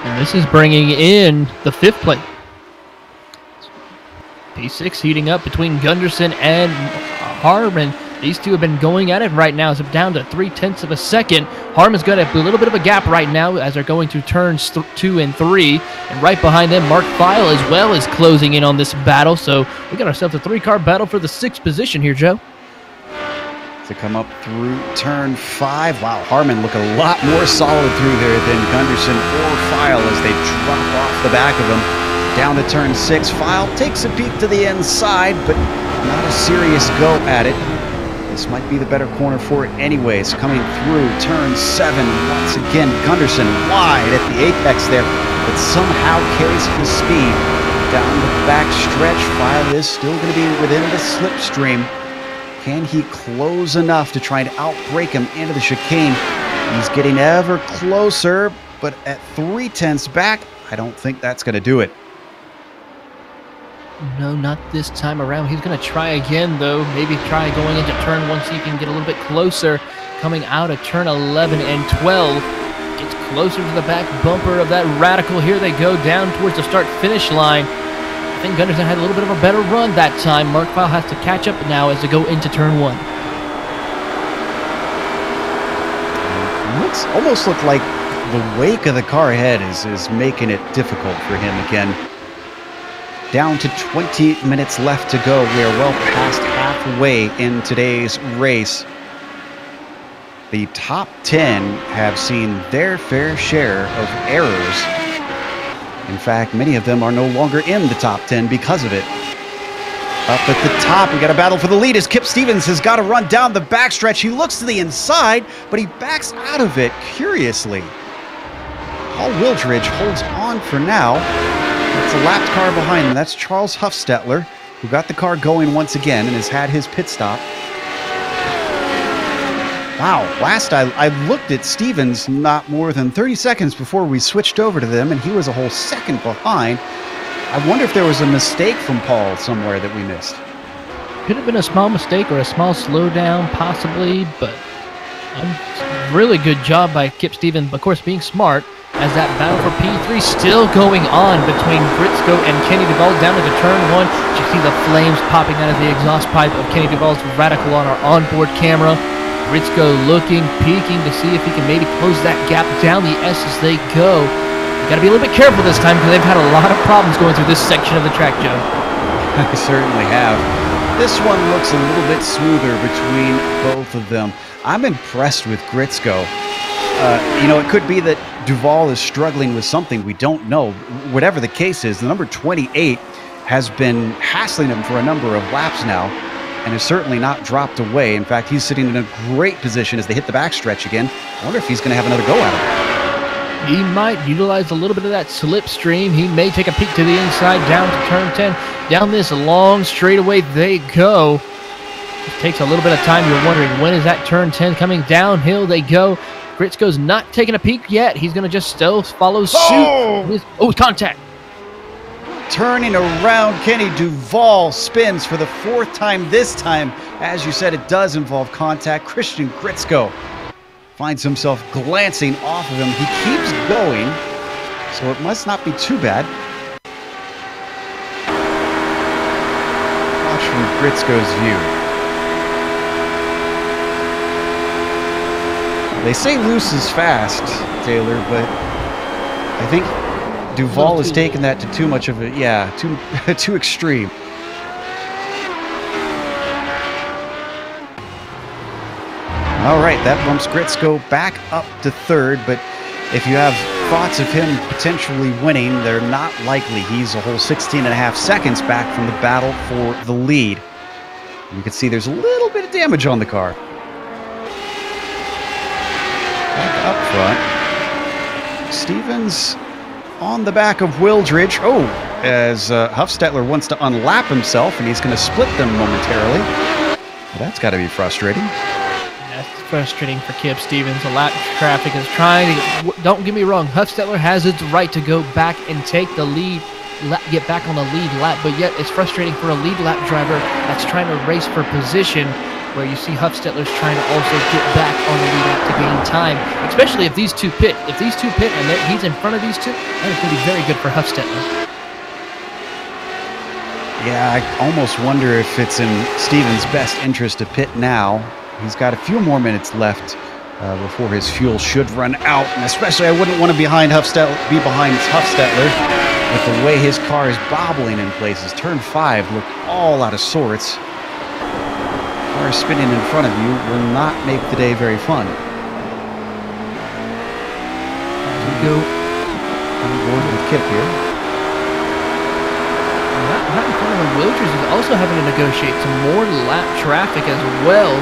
And this is bringing in the 5th plate. P6 heating up between Gunderson and Harmon. These two have been going at it right now. It's down to 0.3 of a second. Harmon's got a little bit of a gap right now as they're going through turns 2 and 3. And right behind them, Mark Feil as well is closing in on this battle. So we got ourselves a 3-car battle for the 6th position here, Joe. To come up through turn 5. Wow, Harmon look a lot more solid through there than Gunderson or Feil as they drop off the back of him. Down to turn 6. Feil takes a peek to the inside, but not a serious go at it. This might be the better corner for it anyways. Coming through turn 7, once again, Gunderson wide at the apex there, but somehow carries his speed down the back stretch. Feil is still going to be within the slipstream. Can he close enough to try and outbrake him into the chicane? He's getting ever closer, but at 0.3 back, I don't think that's going to do it. No, not this time around. He's going to try again, though. Maybe try going into turn 1, see if he can get a little bit closer. Coming out of turn 11 and 12. Gets closer to the back bumper of that Radical. Here they go down towards the start-finish line. I think Gunderson had a little bit of a better run that time. Mark Feil has to catch up now as they go into turn 1. Almost look like the wake of the car ahead is making it difficult for him again. Down to 20 minutes left to go. We are well past halfway in today's race. The top 10 have seen their fair share of errors. In fact, many of them are no longer in the top 10 because of it. Up at the top, we got a battle for the lead as Kip Stevens has got to run down the backstretch. He looks to the inside, but he backs out of it curiously. Paul Wildridge holds on for now. It's a lapped car behind him. That's Charles Huffstetler, who got the car going once again and has had his pit stop. Wow, last I looked at Stevens not more than 30 seconds before we switched over to them, and he was a whole second behind. I wonder if there was a mistake from Paul somewhere that we missed. Could have been a small mistake or a small slowdown, possibly, but a really good job by Kip Stevens, of course, being smart. As that battle for P3 still going on between Gritsko and Kenny Duval down into turn 1. You see the flames popping out of the exhaust pipe of Kenny Duval's Radical on our onboard camera. Gritsko looking, peeking to see if he can maybe close that gap down the S as they go. You got to be a little bit careful this time because they've had a lot of problems going through this section of the track, Joe. I certainly have. This one looks a little bit smoother between both of them. I'm impressed with Gritsko. It could be that Duval is struggling with something. We don't know. Whatever the case is, the number 28 has been hassling him for a number of laps now and has certainly not dropped away. In fact, he's sitting in a great position as they hit the backstretch again. I wonder if he's going to have another go at him. He might utilize a little bit of that slipstream. He may take a peek to the inside, down to turn 10. Down this long straightaway they go. It takes a little bit of time. You're wondering, when is that turn 10 coming? Downhill they go. Gritzko's not taking a peek yet. He's going to just still follow suit. Oh, contact. Turning around, Kenny Duval spins for the 4th time this time. As you said, it does involve contact. Christian Gritzko finds himself glancing off of him. He keeps going, so it must not be too bad. Watch from Gritzko's view. They say loose is fast, Taylor, but I think Duval has taken that to too much of a, too extreme. All right, that bumps Gritzko back up to 3rd, but if you have thoughts of him potentially winning, they're not likely. He's a whole 16.5 seconds back from the battle for the lead. You can see there's a little bit of damage on the car. Back up front, Stevens on the back of Wildridge. Oh, as Huffstetler wants to unlap himself, and he's going to split them momentarily. Well, that's got to be frustrating. That's frustrating for Kip Stevens. A lap traffic is trying to, don't get me wrong, Huffstetler has its right to go back and take the lead, get back on the lead lap, but yet it's frustrating for a lead lap driver that's trying to race for position, where you see Huffstetler's trying to also get back on the lead lap to gain time, especially if these two pit. If these two pit and he's in front of these two, that is going to be very good for Huffstetler. Yeah, I almost wonder if it's in Stevens' best interest to pit now. He's got a few more minutes left before his fuel should run out, and especially I wouldn't want to be behind Huffstetler with the way his car is bobbling in places. Turn 5 looked all out of sorts. Car spinning in front of you will not make the day very fun. We go on board with Kip here. Right in front of him, Wildridge is also having to negotiate some more lap traffic as well.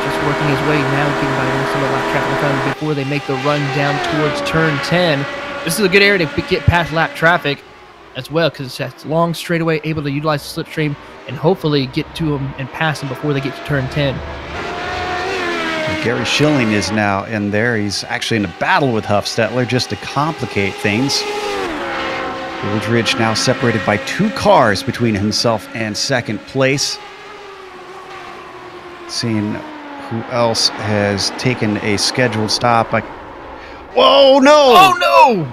Just working his way now, getting by some of the lap traffic in front of him before they make the run down towards turn 10. This is a good area to get past lap traffic as well, because it's long straightaway, able to utilize the slipstream and hopefully get to him and pass him before they get to turn 10. Gary Schilling is now in there. He's actually in a battle with Huffstetler just to complicate things. Wildridge now separated by 2 cars between himself and 2nd place. Seeing who else has taken a scheduled stop. Whoa, no! Oh, no!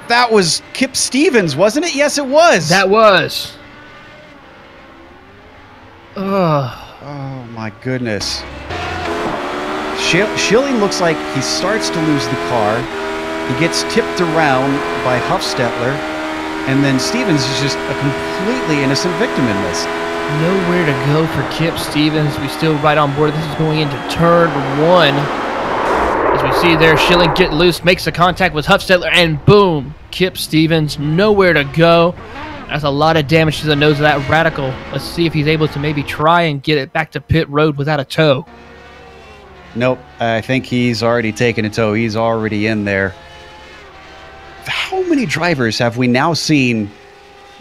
That was Kip Stevens, wasn't it? Yes, it was. That was. Oh, my goodness. Schilling looks like he starts to lose the car. He gets tipped around by Huffstetler, and then Stevens is just a completely innocent victim in this. Nowhere to go for Kip Stevens. We still right on board. This is going into turn 1. As we see there, Schilling get loose, makes the contact with Huffstetler, and boom, Kip Stevens nowhere to go. That's a lot of damage to the nose of that Radical. Let's see if he's able to maybe try and get it back to pit road without a tow. Nope, I think he's already taken a tow. He's already in there. How many drivers have we now seen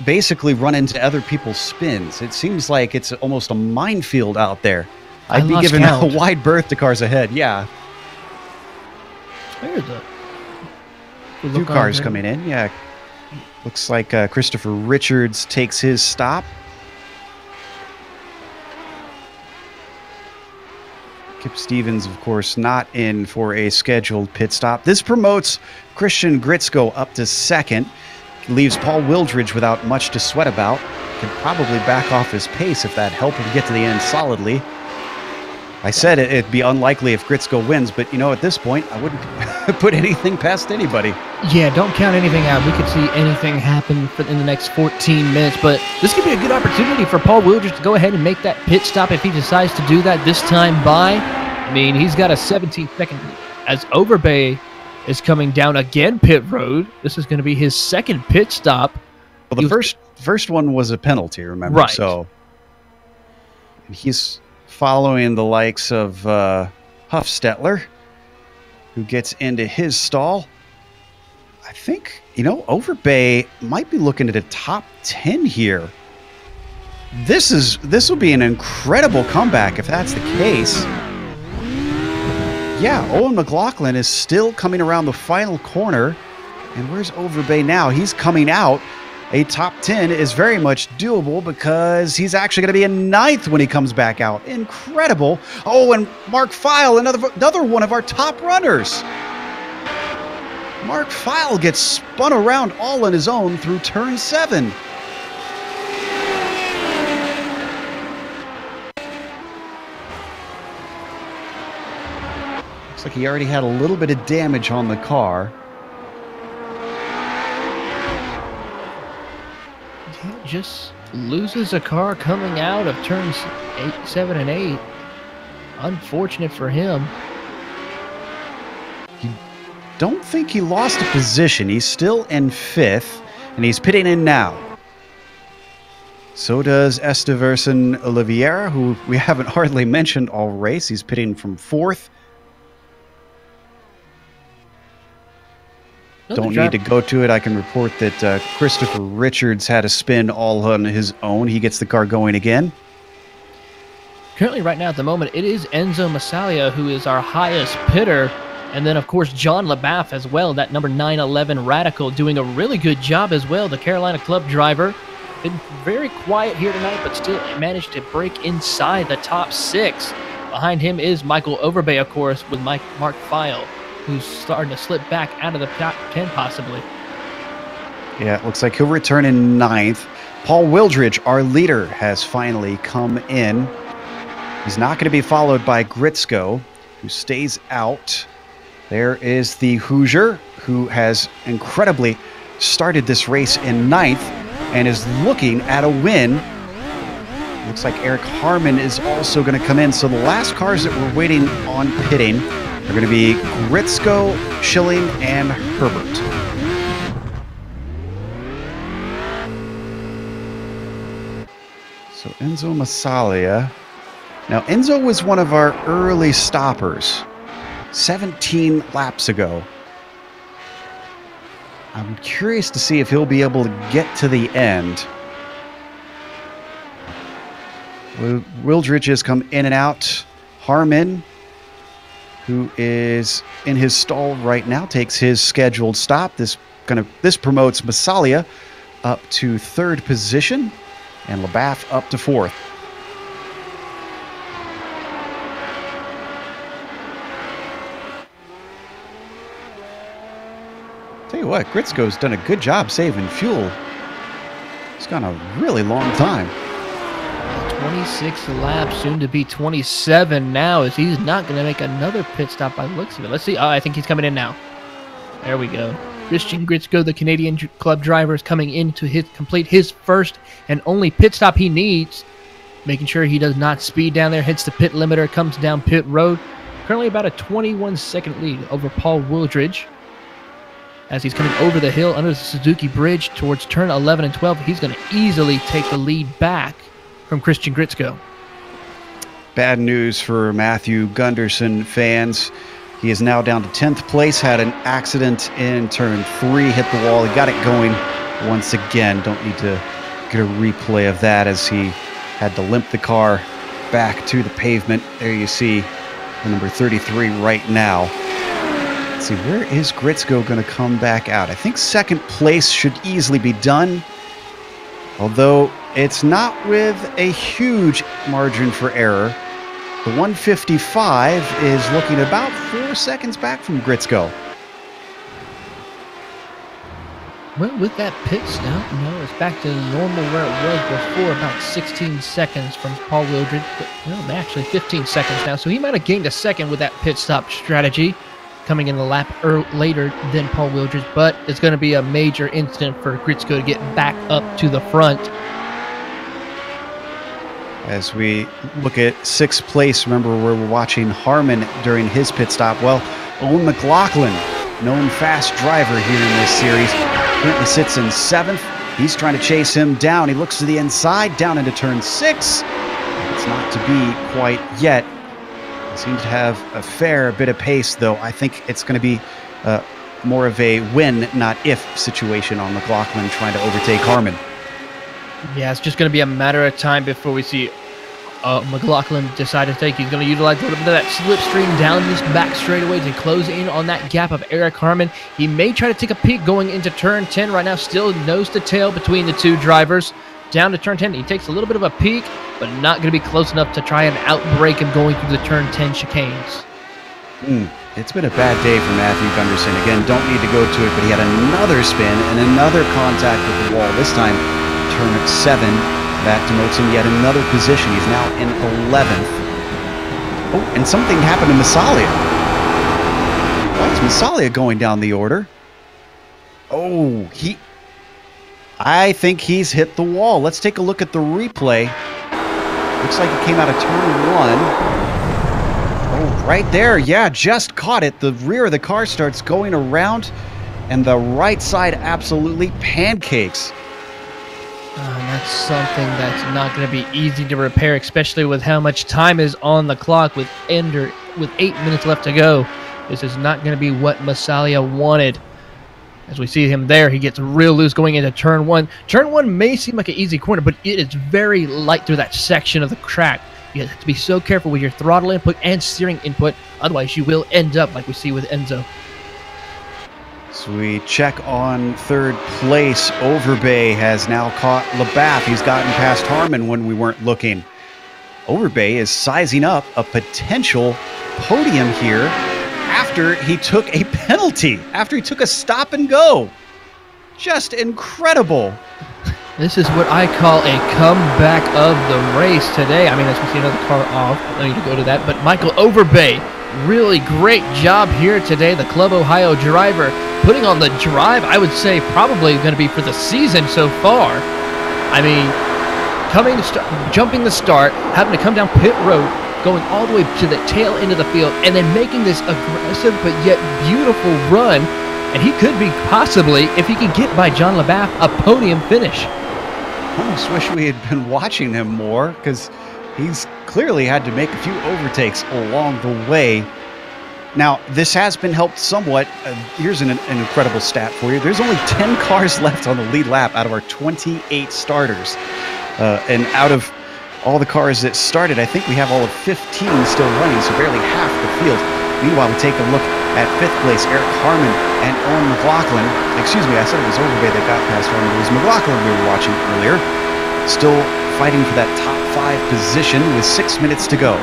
basically run into other people's spins? It seems like it's almost a minefield out there. I'd be giving a wide berth to cars ahead. Yeah. There's a 2 cars coming in. Yeah. Looks like Christopher Richards takes his stop. Kip Stevens, of course, not in for a scheduled pit stop. This promotes Christian Gritzko up to 2nd. Leaves Paul Wildridge without much to sweat about. Could probably back off his pace if that helped him get to the end solidly. I said it'd be unlikely if Gritzko wins, but you know, at this point, I wouldn't put anything past anybody. Yeah, don't count anything out. We could see anything happen in the next 14 minutes, but this could be a good opportunity for Paul Wildridge to go ahead and make that pit stop if he decides to do that this time by. I mean, he's got a 17-second lead as Overbay is coming down again pit road. This is going to be his 2nd pit stop. Well, the first one was a penalty, remember? Right. So he's following the likes of Huffstetler, who gets into his stall. think, Overbay might be looking at a top 10 here. This will be an incredible comeback if that's the case. Yeah, Owen McLaughlin is still coming around the final corner. And where's Overbay now? He's coming out. A top 10 is very much doable because he's actually going to be in 9th when he comes back out. Incredible. Oh, and Mark Feil, another one of our top runners. Mark Feil gets spun around all on his own through turn 7. Looks like he already had a little bit of damage on the car. Just loses a car coming out of turns 8, 7, and 8. Unfortunate for him. Don't think he lost a position. He's still in 5th, and he's pitting in now. So does Esteverson Oliveira, who we haven't hardly mentioned all race. He's pitting from 4th. Don't need to go to it. I can report that Christopher Richards had a spin all on his own. He gets the car going again. Currently, right now, at the moment, it is Enzo Massalia who is our highest pitter. And then, of course, John LaBaff as well, that number 911 Radical, doing a really good job as well. The Carolina Club driver. Been very quiet here tonight, but still managed to break inside the top 6. Behind him is Michael Overbay, of course, with Mark Feil, who's starting to slip back out of the top 10 possibly. Yeah, it looks like he'll return in 9th. Paul Wildridge, our leader, has finally come in. He's not going to be followed by Gritzko, who stays out. There is the Hoosier, who has incredibly started this race in 9th and is looking at a win. Looks like Eric Harmon is also going to come in. So the last cars that we're waiting on pitting are going to be Gritzko, Schilling, and Herbert. So Enzo Massalia. Now, Enzo was one of our early stoppers 17 laps ago. I'm curious to see if he'll be able to get to the end. Wildridge has come in and out. Harmon, who is in his stall right now, takes his scheduled stop. This promotes Massalia up to 3rd position and LaBaff up to 4th. Tell you what, Gritzko's done a good job saving fuel. It's gone a really long time. 26 laps, soon to be 27 now, as he's not going to make another pit stop by the looks of it. Let's see. Oh, I think he's coming in now. There we go. Christian Gritzko, the Canadian club driver, is coming in to complete his first and only pit stop he needs. Making sure he does not speed down there, hits the pit limiter, comes down pit road. Currently about a 21-second lead over Paul Wildridge. As he's coming over the hill under the Suzuki Bridge towards turn 11 and 12, he's going to easily take the lead back from Christian Gritzko. Bad news for Matthew Gunderson fans. He is now down to 10th place, had an accident in turn 3, hit the wall. He got it going once again. Don't need to get a replay of that as he had to limp the car back to the pavement. There you see the number 33 right now. Let's see, where is Gritzko going to come back out? I think 2nd place should easily be done, although it's not with a huge margin for error. The 155 is looking about 4 seconds back from Gritzko. Well, with that pit stop, it's back to normal where it was before, about 16 seconds from Paul Wildridge. But, actually 15 seconds now, so he might have gained a second with that pit stop strategy, coming in the lap later than Paul Wildridge, but it's going to be a major incident for Gritzko to get back up to the front. As we look at 6th place, remember we were watching Harmon during his pit stop. Well, Owen McLaughlin, known fast driver here in this series, currently sits in 7th. He's trying to chase him down. He looks to the inside, down into turn 6. It's not to be quite yet. He seems to have a fair bit of pace, though. I think it's going to be more of a win, not if situation on McLaughlin trying to overtake Harmon. Yeah, it's just going to be a matter of time before we see McLaughlin decide to take. He's going to utilize a little bit of that slipstream down this back straightaway to close in on that gap of Eric Harmon. He may try to take a peek going into turn 10 right now, still nose to tail between the two drivers. Down to turn 10, he takes a little bit of a peek, but not going to be close enough to try and outbreak him going through the turn 10 chicanes. It's been a bad day for Matthew Gunderson. Again, don't need to go to it, but he had another spin and another contact with the wall. This time, turn 7. That demotes him yet another position. He's now in 11th. Oh, and something happened to Masalia. Why is Masalia going down the order? Oh, I think he's hit the wall. Let's take a look at the replay. Looks like it came out of turn 1. Oh, right there. Yeah, just caught it. The rear of the car starts going around, and the right side absolutely pancakes. And that's something that's not going to be easy to repair, especially with how much time is on the clock with 8 minutes left to go. This is not going to be what Masalia wanted. As we see him there, he gets real loose going into turn 1. Turn 1 may seem like an easy corner, but it is very light through that section of the track. You have to be so careful with your throttle input and steering input, otherwise you will end up like we see with Enzo. So we check on third place. Overbay has now caught LaBath. He's gotten past Harmon when we weren't looking. Overbay is sizing up a potential podium here after he took a penalty, after he took a stop and go. Just incredible. This is what I call a comeback of the race today. I mean, as we see another car off, I need to go to that. But Michael Overbay, really great job here today. The Club Ohio driver putting on the drive, I would say probably going to be for the season so far. I mean, jumping the start, having to come down pit road, going all the way to the tail end of the field, and then making this aggressive but yet beautiful run. And he could be possibly, if he can get by John LaBath, a podium finish. I almost wish we had been watching him more, because he's clearly had to make a few overtakes along the way. Now, this has been helped somewhat. Here's an incredible stat for you. There's only 10 cars left on the lead lap out of our 28 starters. And out of all the cars that started, I think we have all of 15 still running, so barely half the field. Meanwhile, we take a look at 5th place, Eric Harmon and Owen McLaughlin. Excuse me, I said it was Overbay that got past Harmon. It was McLaughlin we were watching earlier. Still fighting for that top 5 position with 6 minutes to go.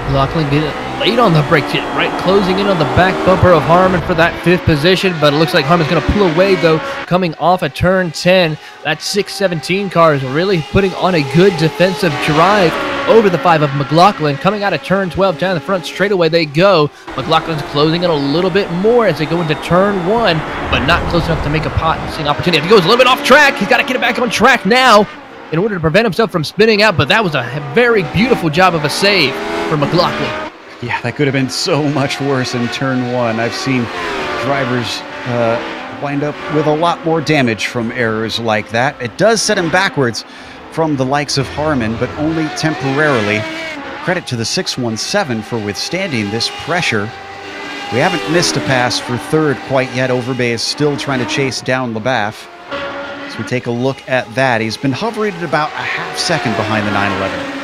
McLaughlin getting late on the brake hit, right? Closing in on the back bumper of Harmon for that 5th position, but it looks like Harmon's going to pull away, though, coming off at turn 10. That 617 car is really putting on a good defensive drive over the 5 of McLaughlin. Coming out of turn 12 down the front straightaway they go. McLaughlin's closing in a little bit more as they go into turn 1, but not close enough to make a passing opportunity. If he goes a little bit off track, he's got to get it back on track now in order to prevent himself from spinning out, but that was a very beautiful job of a save for McLaughlin. Yeah, that could have been so much worse in turn 1. I've seen drivers wind up with a lot more damage from errors like that. It does set him backwards from the likes of Harmon, but only temporarily. Credit to the 617 for withstanding this pressure. We haven't missed a pass for 3rd quite yet. Overbay is still trying to chase down LaBath. As we take a look at that, he's been hovering at about a half second behind the 911.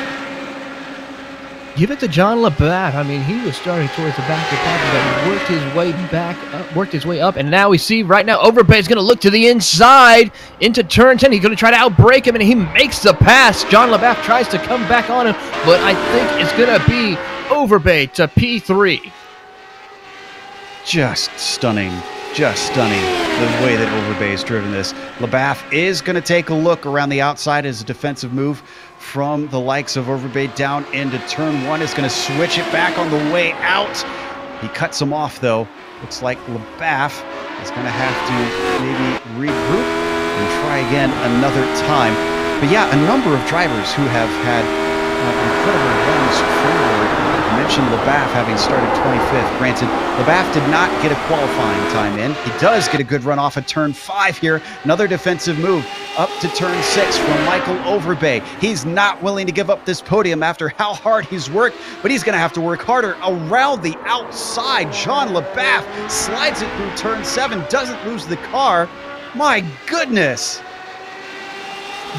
Give it to John LaBath. I mean, he was starting towards the back of the pack, but he worked his way up, and now we see right now Overbay is going to look to the inside into turn 10. He's going to try to outbrake him, and he makes the pass. John LaBath tries to come back on him, but I think it's going to be Overbay to P3. Just stunning the way that Overbay has driven this. LaBath is going to take a look around the outside as a defensive move from the likes of Overbay down into turn 1. Is going to switch it back on the way out. He cuts him off, though. Looks like LaBath is going to have to maybe regroup and try again another time. But yeah, a number of drivers who have had incredible runs forward mentioned LeBaf having started 25th. Granted, LeBaf did not get a qualifying time in. He does get a good run off of turn 5 here. Another defensive move up to turn 6 from Michael Overbay. He's not willing to give up this podium after how hard he's worked, but he's going to have to work harder around the outside. John LeBaf slides it through turn 7, doesn't lose the car. My goodness.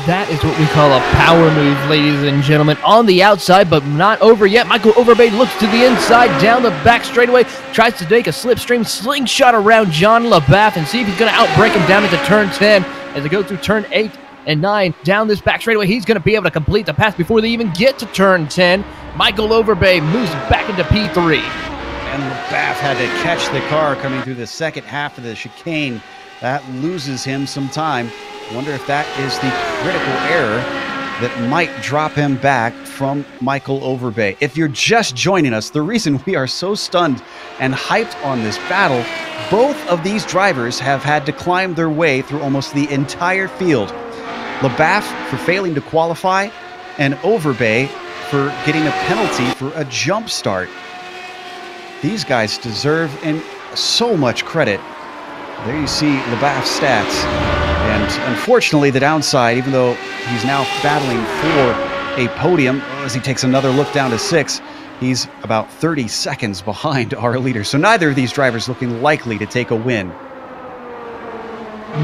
That is what we call a power move, ladies and gentlemen. On the outside, but not over yet. Michael Overbay looks to the inside, down the back straightaway, tries to make a slipstream slingshot around John LeBaf and see if he's going to outbreak him down into turn 10 as they go through turn 8 and 9. Down this back straightaway, he's going to be able to complete the pass before they even get to turn 10. Michael Overbay moves back into P3. And LeBaf had to catch the car coming through the second half of the chicane. That loses him some time. Wonder if that is the critical error that might drop him back from Michael Overbay. If you're just joining us, the reason we are so stunned and hyped on this battle, both of these drivers have had to climb their way through almost the entire field. LeBaf for failing to qualify, and Overbay for getting a penalty for a jump start. These guys deserve so much credit. There you see LeBaf's stats. And unfortunately, the downside, even though he's now battling for a podium, as he takes another look down to 6, he's about 30 seconds behind our leader. So neither of these drivers looking likely to take a win.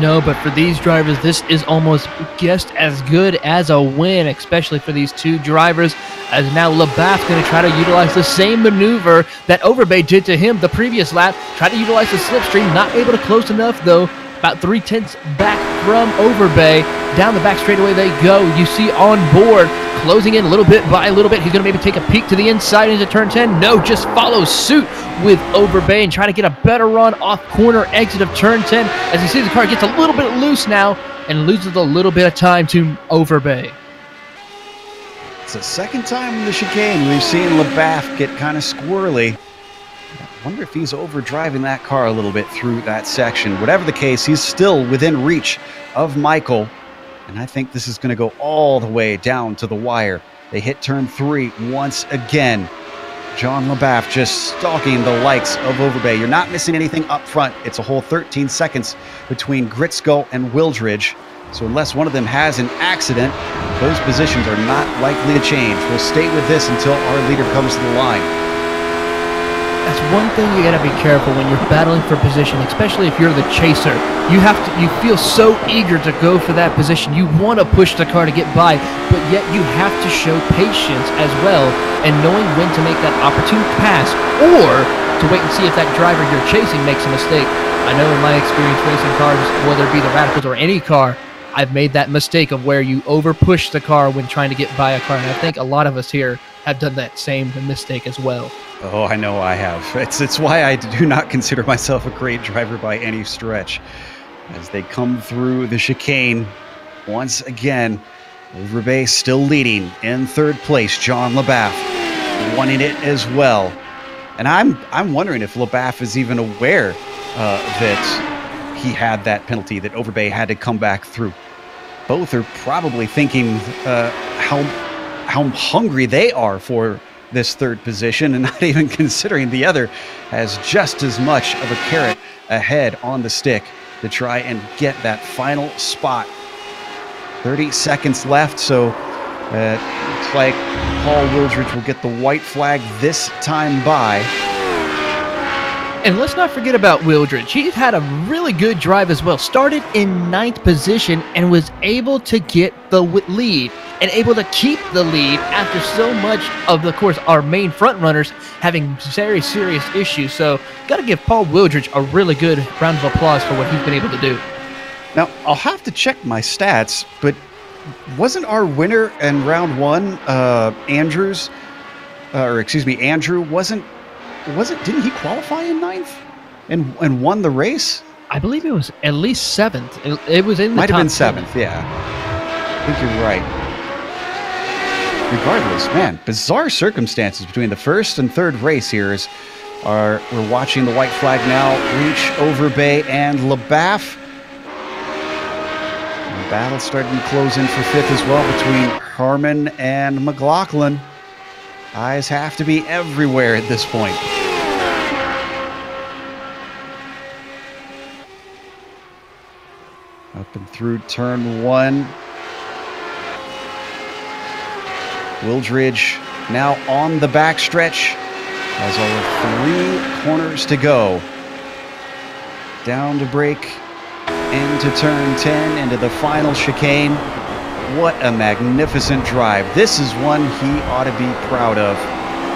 No, but for these drivers, this is almost just as good as a win, especially for these two drivers, as now LeBaf's going to try to utilize the same maneuver that Overbay did to him the previous lap. Try to utilize the slipstream, not able to close enough, though. About 3/10 back from Overbay. Down the back straightaway they go. You see on board, closing in little bit by little bit. He's going to maybe take a peek to the inside into turn 10. No, just follow suit with Overbay and try to get a better run off corner exit of turn 10. As you see, the car gets a little bit loose now and loses a little bit of time to Overbay. It's the second time in the chicane we've seen LeBaf get kind of squirrely. I wonder if he's overdriving that car a little bit through that section. Whatever the case, he's still within reach of Michael. And I think this is going to go all the way down to the wire. They hit turn 3 once again. John LeBaf just stalking the likes of Overbay. You're not missing anything up front. It's a whole 13 seconds between Gritskull and Wildridge. So unless one of them has an accident, those positions are not likely to change. We'll stay with this until our leader comes to the line. That's one thing you gotta be careful when you're battling for position, especially if you're the chaser. You feel so eager to go for that position. You want to push the car to get by, but yet you have to show patience as well and knowing when to make that opportune pass or to wait and see if that driver you're chasing makes a mistake. I know in my experience racing cars, whether it be the Radicals or any car, I've made that mistake of where you over push the car when trying to get by a car, and I think a lot of us here have done that same mistake as well. Oh, I know I have. It's why I do not consider myself a great driver by any stretch. As they come through the chicane, once again, Overbay still leading in third place. John LeBaf wanting it as well. And I'm wondering if LeBaf is even aware that he had that penalty, that Overbay had to come back through. Both are probably thinking how hungry they are for this third position, and not even considering the other has just as much of a carrot ahead on the stick to try and get that final spot. 30 seconds left, so looks like Paul Wildridge will get the white flag this time by. And let's not forget about Wildridge. He's had a really good drive as well. Started in 9th position and was able to get the lead and able to keep the lead after so much of course, our main front runners having very serious issues. So got to give Paul Wildridge a really good round of applause for what he's been able to do. Now, I'll have to check my stats, but wasn't our winner in round 1, Andrew, didn't he qualify in 9th and won the race? I believe it was at least 7th. It was in the Might have been 7th, 7th, yeah. I think you're right. Regardless, man, bizarre circumstances between the first and third race here we're watching the white flag now reach Overbay and LeBaf. The battle starting to close in for 5th as well between Harmon and McLaughlin. Eyes have to be everywhere at this point. Up and through turn 1. Wildridge now on the backstretch. Has all 3 corners to go. Down to brake, into turn 10, into the final chicane. What a magnificent drive. This is one he ought to be proud of.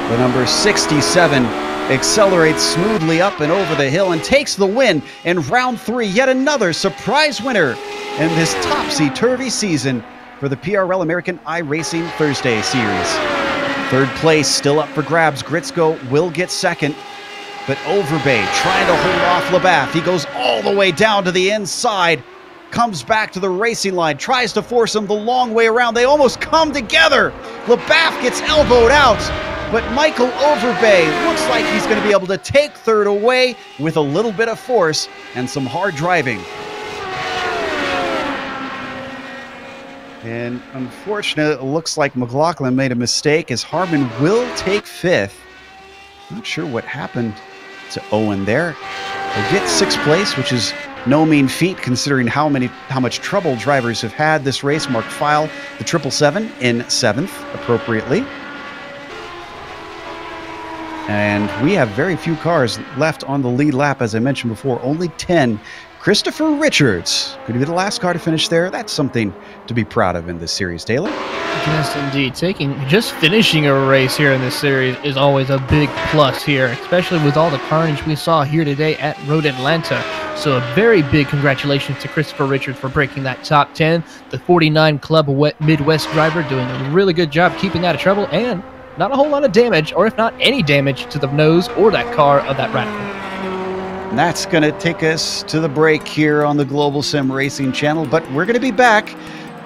The number 67 accelerates smoothly up and over the hill and takes the win in round 3. Yet another surprise winner in this topsy-turvy season for the PRL American iRacing Thursday Series. Third place still up for grabs. Gritzko will get second, but Overbay trying to hold off LeBaff. He goes all the way down to the inside, comes back to the racing line, tries to force him the long way around. They almost come together. LeBaff gets elbowed out, but Michael Overbay looks like he's going to be able to take third away with a little bit of force and some hard driving. And unfortunately, it looks like McLaughlin made a mistake as Harmon will take 5th. Not sure what happened to Owen there. They get 6th place, which is no mean feat considering how much trouble drivers have had this race. Mark File, the 777 in 7th, appropriately. And we have very few cars left on the lead lap, as I mentioned before, only 10. Christopher Richards could be the last car to finish there. That's something to be proud of in this series, Taylor. Yes, indeed. Just finishing a race here in this series is always a big plus here, especially with all the carnage we saw here today at Road Atlanta. So a very big congratulations to Christopher Richards for breaking that top 10. The 49 Club Midwest driver doing a really good job keeping out of trouble and not a whole lot of damage, or if not any damage, to the nose or that car of that Radical. And that's going to take us to the break here on the Global Sim Racing channel, but we're going to be back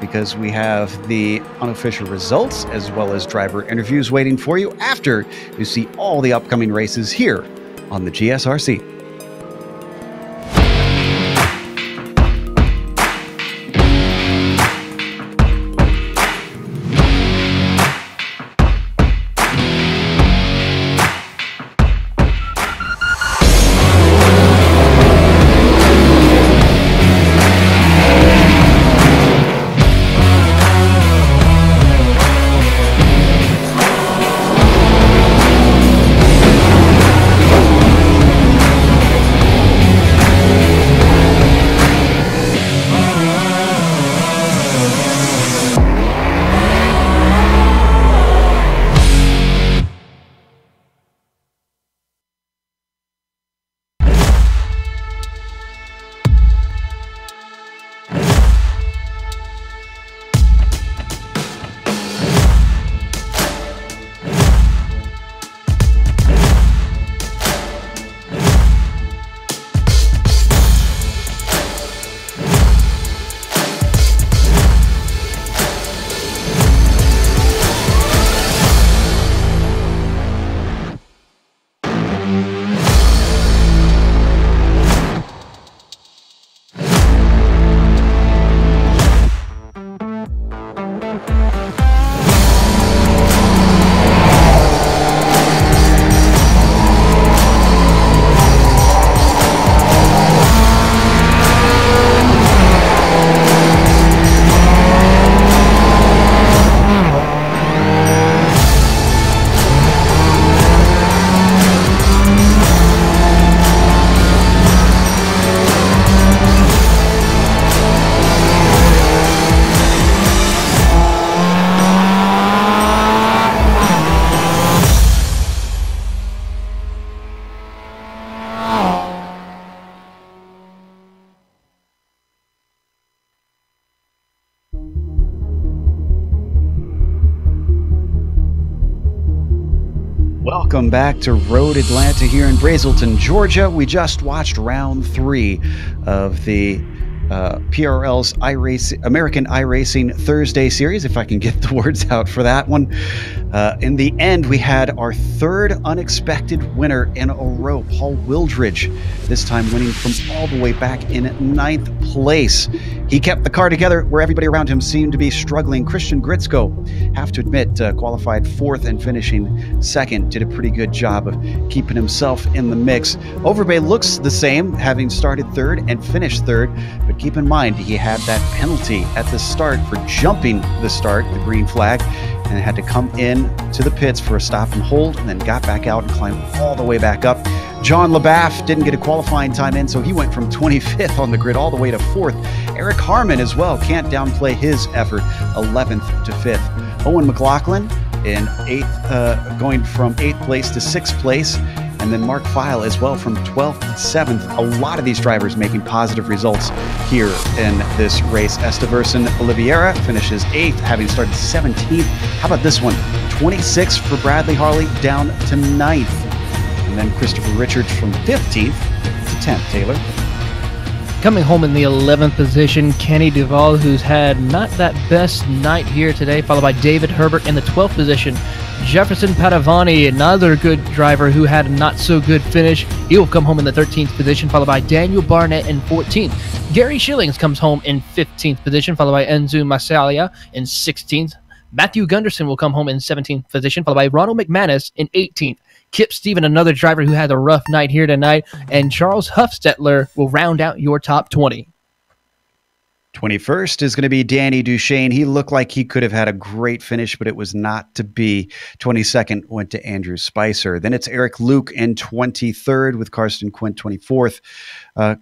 because we have the unofficial results as well as driver interviews waiting for you after you see all the upcoming races here on the GSRC. Welcome back to Road Atlanta here in Brazelton, Georgia. We just watched round 3 of the PRL's American iRacing Thursday series, if I can get the words out for that one. In the end, we had our 3rd unexpected winner in a row, Paul Wildridge, this time winning from all the way back in 9th place. He kept the car together where everybody around him seemed to be struggling. Christian Gritzko, have to admit, qualified fourth and finishing second, did a pretty good job of keeping himself in the mix. Overbay looks the same, having started third and finished third, but keep in mind he had that penalty at the start for jumping the start, the green flag, and had to come in to the pits for a stop and hold, and then got back out and climbed all the way back up. John LaBaff didn't get a qualifying time in, so he went from 25th on the grid all the way to 4th. Eric Harmon as well, can't downplay his effort, 11th to 5th. Owen McLaughlin in 8th, going from 8th place to 6th place. And then Mark Feil as well from 12th to 7th. A lot of these drivers making positive results here in this race. Esteverson Oliveira finishes 8th, having started 17th. How about this one? 26th for Bradley Harley, down to 9th. And then Christopher Richards from 15th to 10th. Taylor? Coming home in the 11th position, Kenny Duval, who's had not that best night here today, followed by David Herbert in the 12th position. Jefferson Padavani, another good driver who had a not-so-good finish. He will come home in the 13th position, followed by Daniel Barnett in 14th. Gary Schillings comes home in 15th position, followed by Enzo Masalia in 16th. Matthew Gunderson will come home in 17th position, followed by Ronald McManus in 18th. Kip Steven, another driver who had a rough night here tonight, and Charles Huffstetler will round out your top 20. 21st is going to be Danny Duchesne. He looked like he could have had a great finish, but it was not to be. 22nd went to Andrew Spicer. Then it's Eric Luke in 23rd with Karsten Quint 24th.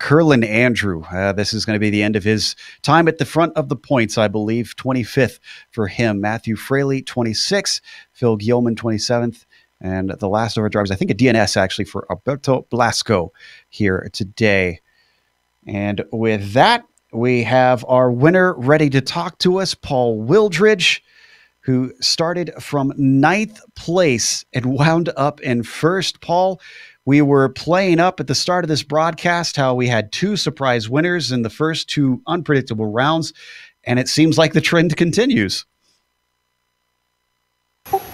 Curlin Andrew, this is going to be the end of his time at the front of the points, I believe. 25th for him. Matthew Fraley, 26th. Phil Gilman, 27th. And the last of our drivers, I think a DNS actually for Alberto Blasco here today. And with that, we have our winner ready to talk to us, Paul Wildridge, who started from 9th place and wound up in 1st. Paul, we were playing up at the start of this broadcast how we had 2 surprise winners in the first 2 unpredictable rounds, and it seems like the trend continues.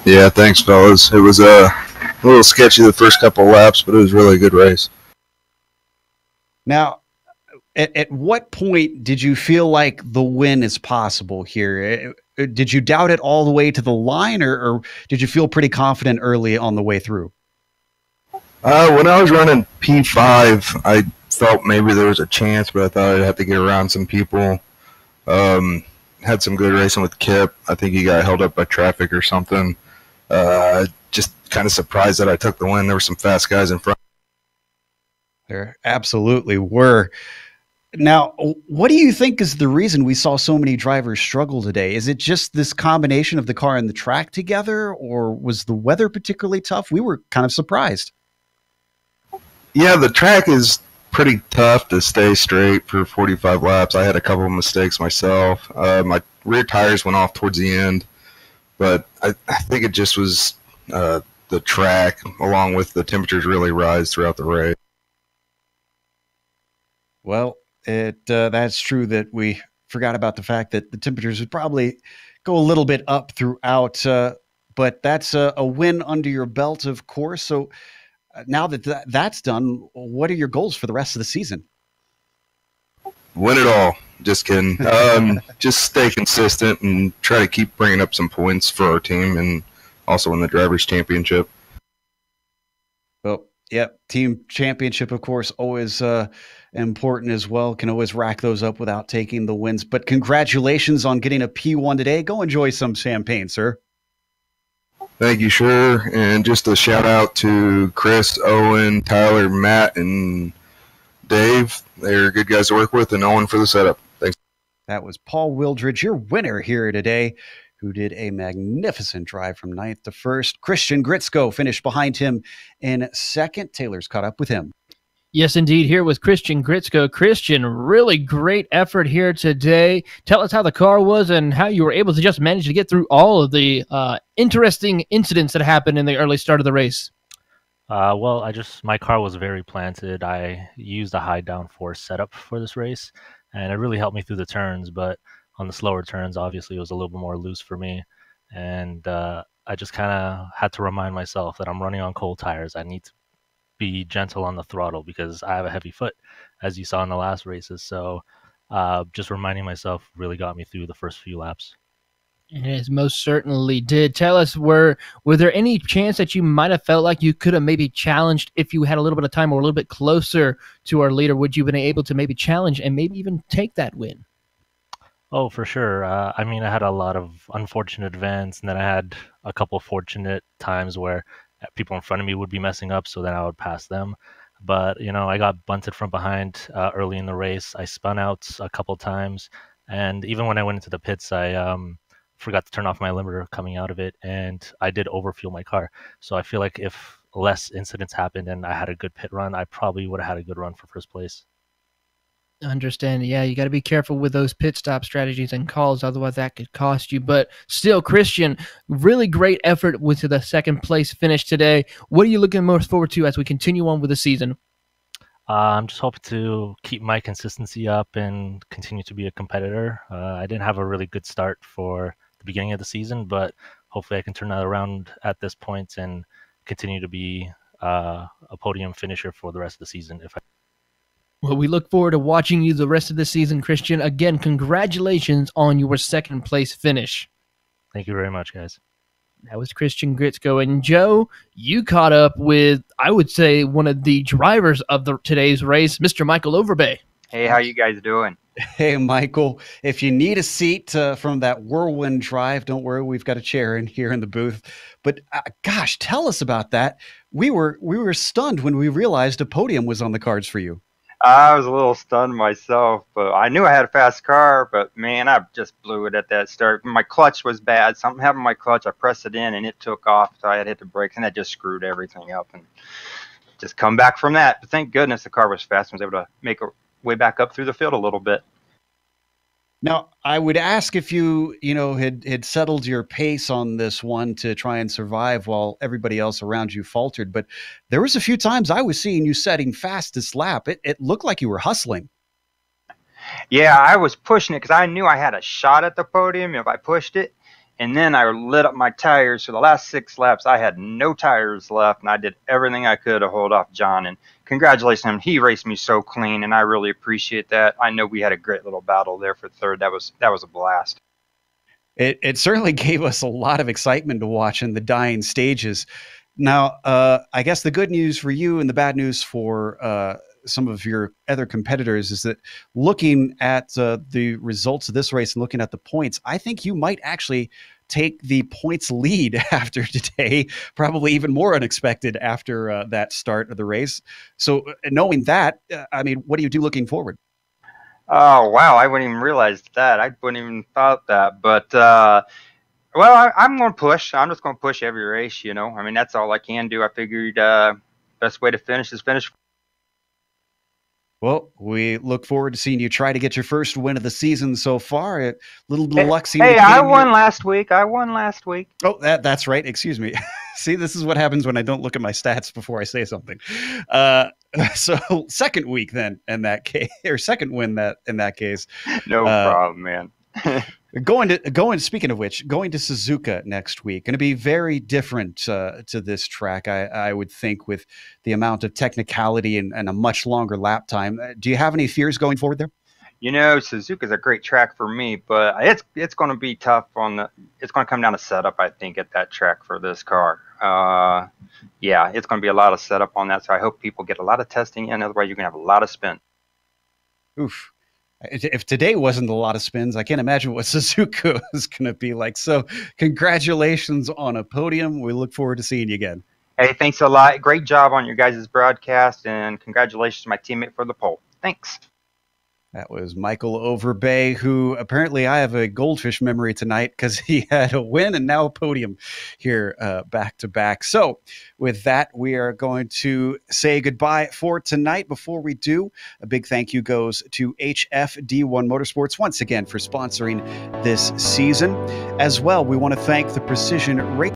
Yeah, thanks, fellas. It was a little sketchy the first couple laps, but it was really a good race. Now, at what point did you feel like the win is possible here? Did you doubt it all the way to the line, or did you feel pretty confident early on the way through? When I was running P5, I felt maybe there was a chance, but I thought I'd have to get around some people. Had some good racing with Kip. I think he got held up by traffic or something. Just kind of surprised that I took the win. There were some fast guys in front. There absolutely were. Now, what do you think is the reason we saw so many drivers struggle today? Is it just this combination of the car and the track together, or was the weather particularly tough? We were kind of surprised. Yeah, the track is pretty tough to stay straight for 45 laps. I had a couple of mistakes myself. My rear tires went off towards the end, but I think it just was the track, along with the temperatures really rise throughout the race. Well, that's true that we forgot about the fact that the temperatures would probably go a little bit up throughout, but that's a win under your belt, of course. So now that that's done, what are your goals for the rest of the season? Win it all. Just kidding. Just stay consistent and try to keep bringing up some points for our team and also win the Drivers' Championship. Well, yeah, team championship, of course, always important as well. Can always rack those up without taking the wins. But congratulations on getting a P1 today. Go enjoy some champagne, sir. Thank you, sure. And just a shout out to Chris, Owen, Tyler, Matt, and Dave. They're good guys to work with, and Owen for the setup. Thanks. That was Paul Wildridge, your winner here today, who did a magnificent drive from 9th to 1st. Christian Gritzko finished behind him in 2nd. Taylor's caught up with him. Yes, indeed. Here with Christian Gritzko. Christian, really great effort here today. Tell us how the car was and how you were able to just manage to get through all of the interesting incidents that happened in the early start of the race. Well, my car was very planted. I used a high downforce setup for this race, and it really helped me through the turns. But on the slower turns, obviously, it was a little bit more loose for me. And I just kind of had to remind myself that I'm running on cold tires. I need to be gentle on the throttle because I have a heavy foot, as you saw in the last races. So just reminding myself really got me through the first few laps. It most certainly did. Tell us, were there any chance that you might have felt like you could have maybe challenged if you had a little bit of time or a little bit closer to our leader? Would you have been able to maybe challenge and maybe even take that win? Oh, for sure. I mean, I had a lot of unfortunate events, and then I had a couple of fortunate times where people in front of me would be messing up, so then I would pass them. But, I got bunted from behind early in the race. I spun out a couple times, and even when I went into the pits, I forgot to turn off my limiter coming out of it, and I did overfuel my car. So I feel like if less incidents happened and I had a good pit run, I probably would have had a good run for first place. Understand. Yeah, you got to be careful with those pit stop strategies and calls, otherwise that could cost you. But still, Christian, really great effort with the second place finish today. What are you looking most forward to as we continue on with the season? I'm just hoping to keep my consistency up and continue to be a competitor. I didn't have a really good start for the beginning of the season, but hopefully I can turn that around at this point and continue to be a podium finisher for the rest of the season. Well, we look forward to watching you the rest of the season, Christian. Again, congratulations on your second place finish. Thank you very much, guys. That was Christian Gritzko. And Joe, you caught up with, I would say, one of the drivers of today's race, Mr. Michael Overbay. Hey, how you guys doing? Hey, Michael, if you need a seat from that whirlwind drive, don't worry, we've got a chair in here in the booth. But gosh, tell us about that. We were stunned when we realized a podium was on the cards for you. I was a little stunned myself, but I knew I had a fast car, but man, I just blew it at that start. My clutch was bad. Something happened to my clutch. I pressed it in and it took off. So I had hit the brakes and that just screwed everything up and just come back from that. But thank goodness the car was fast and was able to make a way back up through the field a little bit. Now, I would ask if you had settled your pace on this one to try and survive while everybody else around you faltered. But there was a few times I was seeing you setting fastest lap. It looked like you were hustling. Yeah, I was pushing it because I knew I had a shot at the podium if I pushed it. And then I lit up my tires. For the last 6 laps, I had no tires left, and I did everything I could to hold off John. And congratulations to him. He raced me so clean, and I really appreciate that. I know we had a great little battle there for third. That was a blast. It certainly gave us a lot of excitement to watch in the dying stages. Now, I guess the good news for you and the bad news for some of your other competitors is that looking at the results of this race and looking at the points, I think you might actually take the points lead after today, probably even more unexpected after that start of the race. So knowing that, I mean, what do you do looking forward? Oh, wow. I wouldn't even realize that. I wouldn't even thought that. But, well, I'm going to push. I'm just going to push every race, I mean, that's all I can do. I figured best way to finish is finish. Well, we look forward to seeing you try to get your first win of the season so far. A little bit of luck. Hey, I won last week. Oh, that's right. Excuse me. See, this is what happens when I don't look at my stats before I say something. So second week then in that case, or second win in that case. No problem, man. Speaking of which, going to Suzuka next week, going to be very different to this track, I would think, with the amount of technicality and a much longer lap time. Do you have any fears going forward there? Suzuka is a great track for me, but it's going to be tough it's going to come down to setup, I think, at that track for this car. Yeah, it's going to be a lot of setup on that, so I hope people get a lot of testing in. Otherwise, you're going to have a lot of spin. Oof. If today wasn't a lot of spins, I can't imagine what Suzuka is going to be like. So congratulations on a podium. We look forward to seeing you again. Hey, thanks a lot. Great job on your guys' broadcast, and congratulations to my teammate for the pole. Thanks. That was Michael Overbay, who apparently I have a goldfish memory tonight because he had a win and now a podium here back to back. So with that, we are going to say goodbye for tonight. Before we do, a big thank you goes to HFD1 Motorsports once again for sponsoring this season. As well, we want to thank the Precision Racing.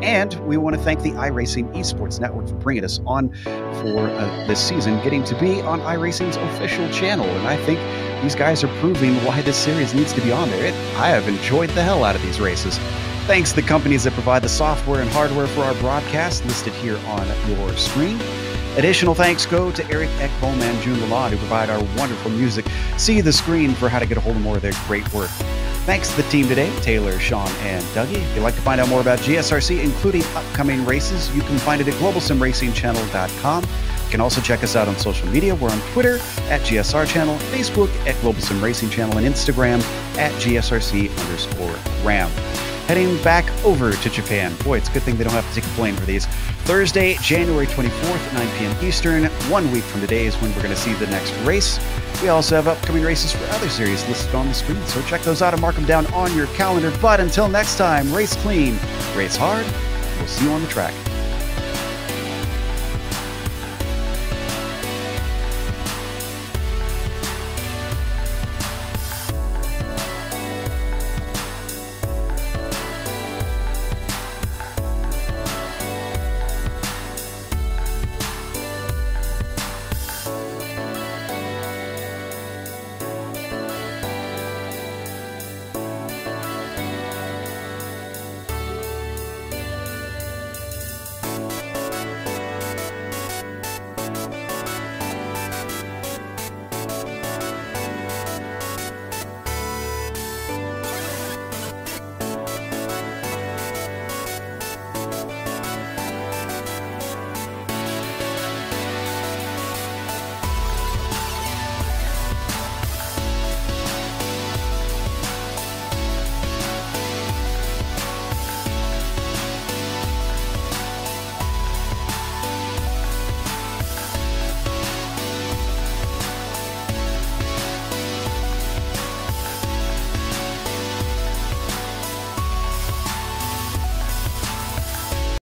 And we want to thank the iRacing Esports Network for bringing us on for this season, getting to be on iRacing's official channel. And I think these guys are proving why this series needs to be on there. I have enjoyed the hell out of these races. Thanks to the companies that provide the software and hardware for our broadcast listed here on your screen. Additional thanks go to Eric Ekbom and June Lalonde, who provide our wonderful music. See the screen for how to get a hold of more of their great work. Thanks to the team today, Taylor, Sean, and Dougie. If you'd like to find out more about GSRC, including upcoming races, you can find it at globalsimracingchannel.com. You can also check us out on social media. We're on Twitter at GSR Channel, Facebook at Global Sim Racing Channel, and Instagram at GSRC_RAM. Heading back over to Japan. Boy, it's a good thing they don't have to take a plane for these. Thursday, January 24th at 9 p.m. Eastern. 1 week from today is when we're going to see the next race. We also have upcoming races for other series listed on the screen, so check those out and mark them down on your calendar. But until next time, race clean, race hard. We'll see you on the track.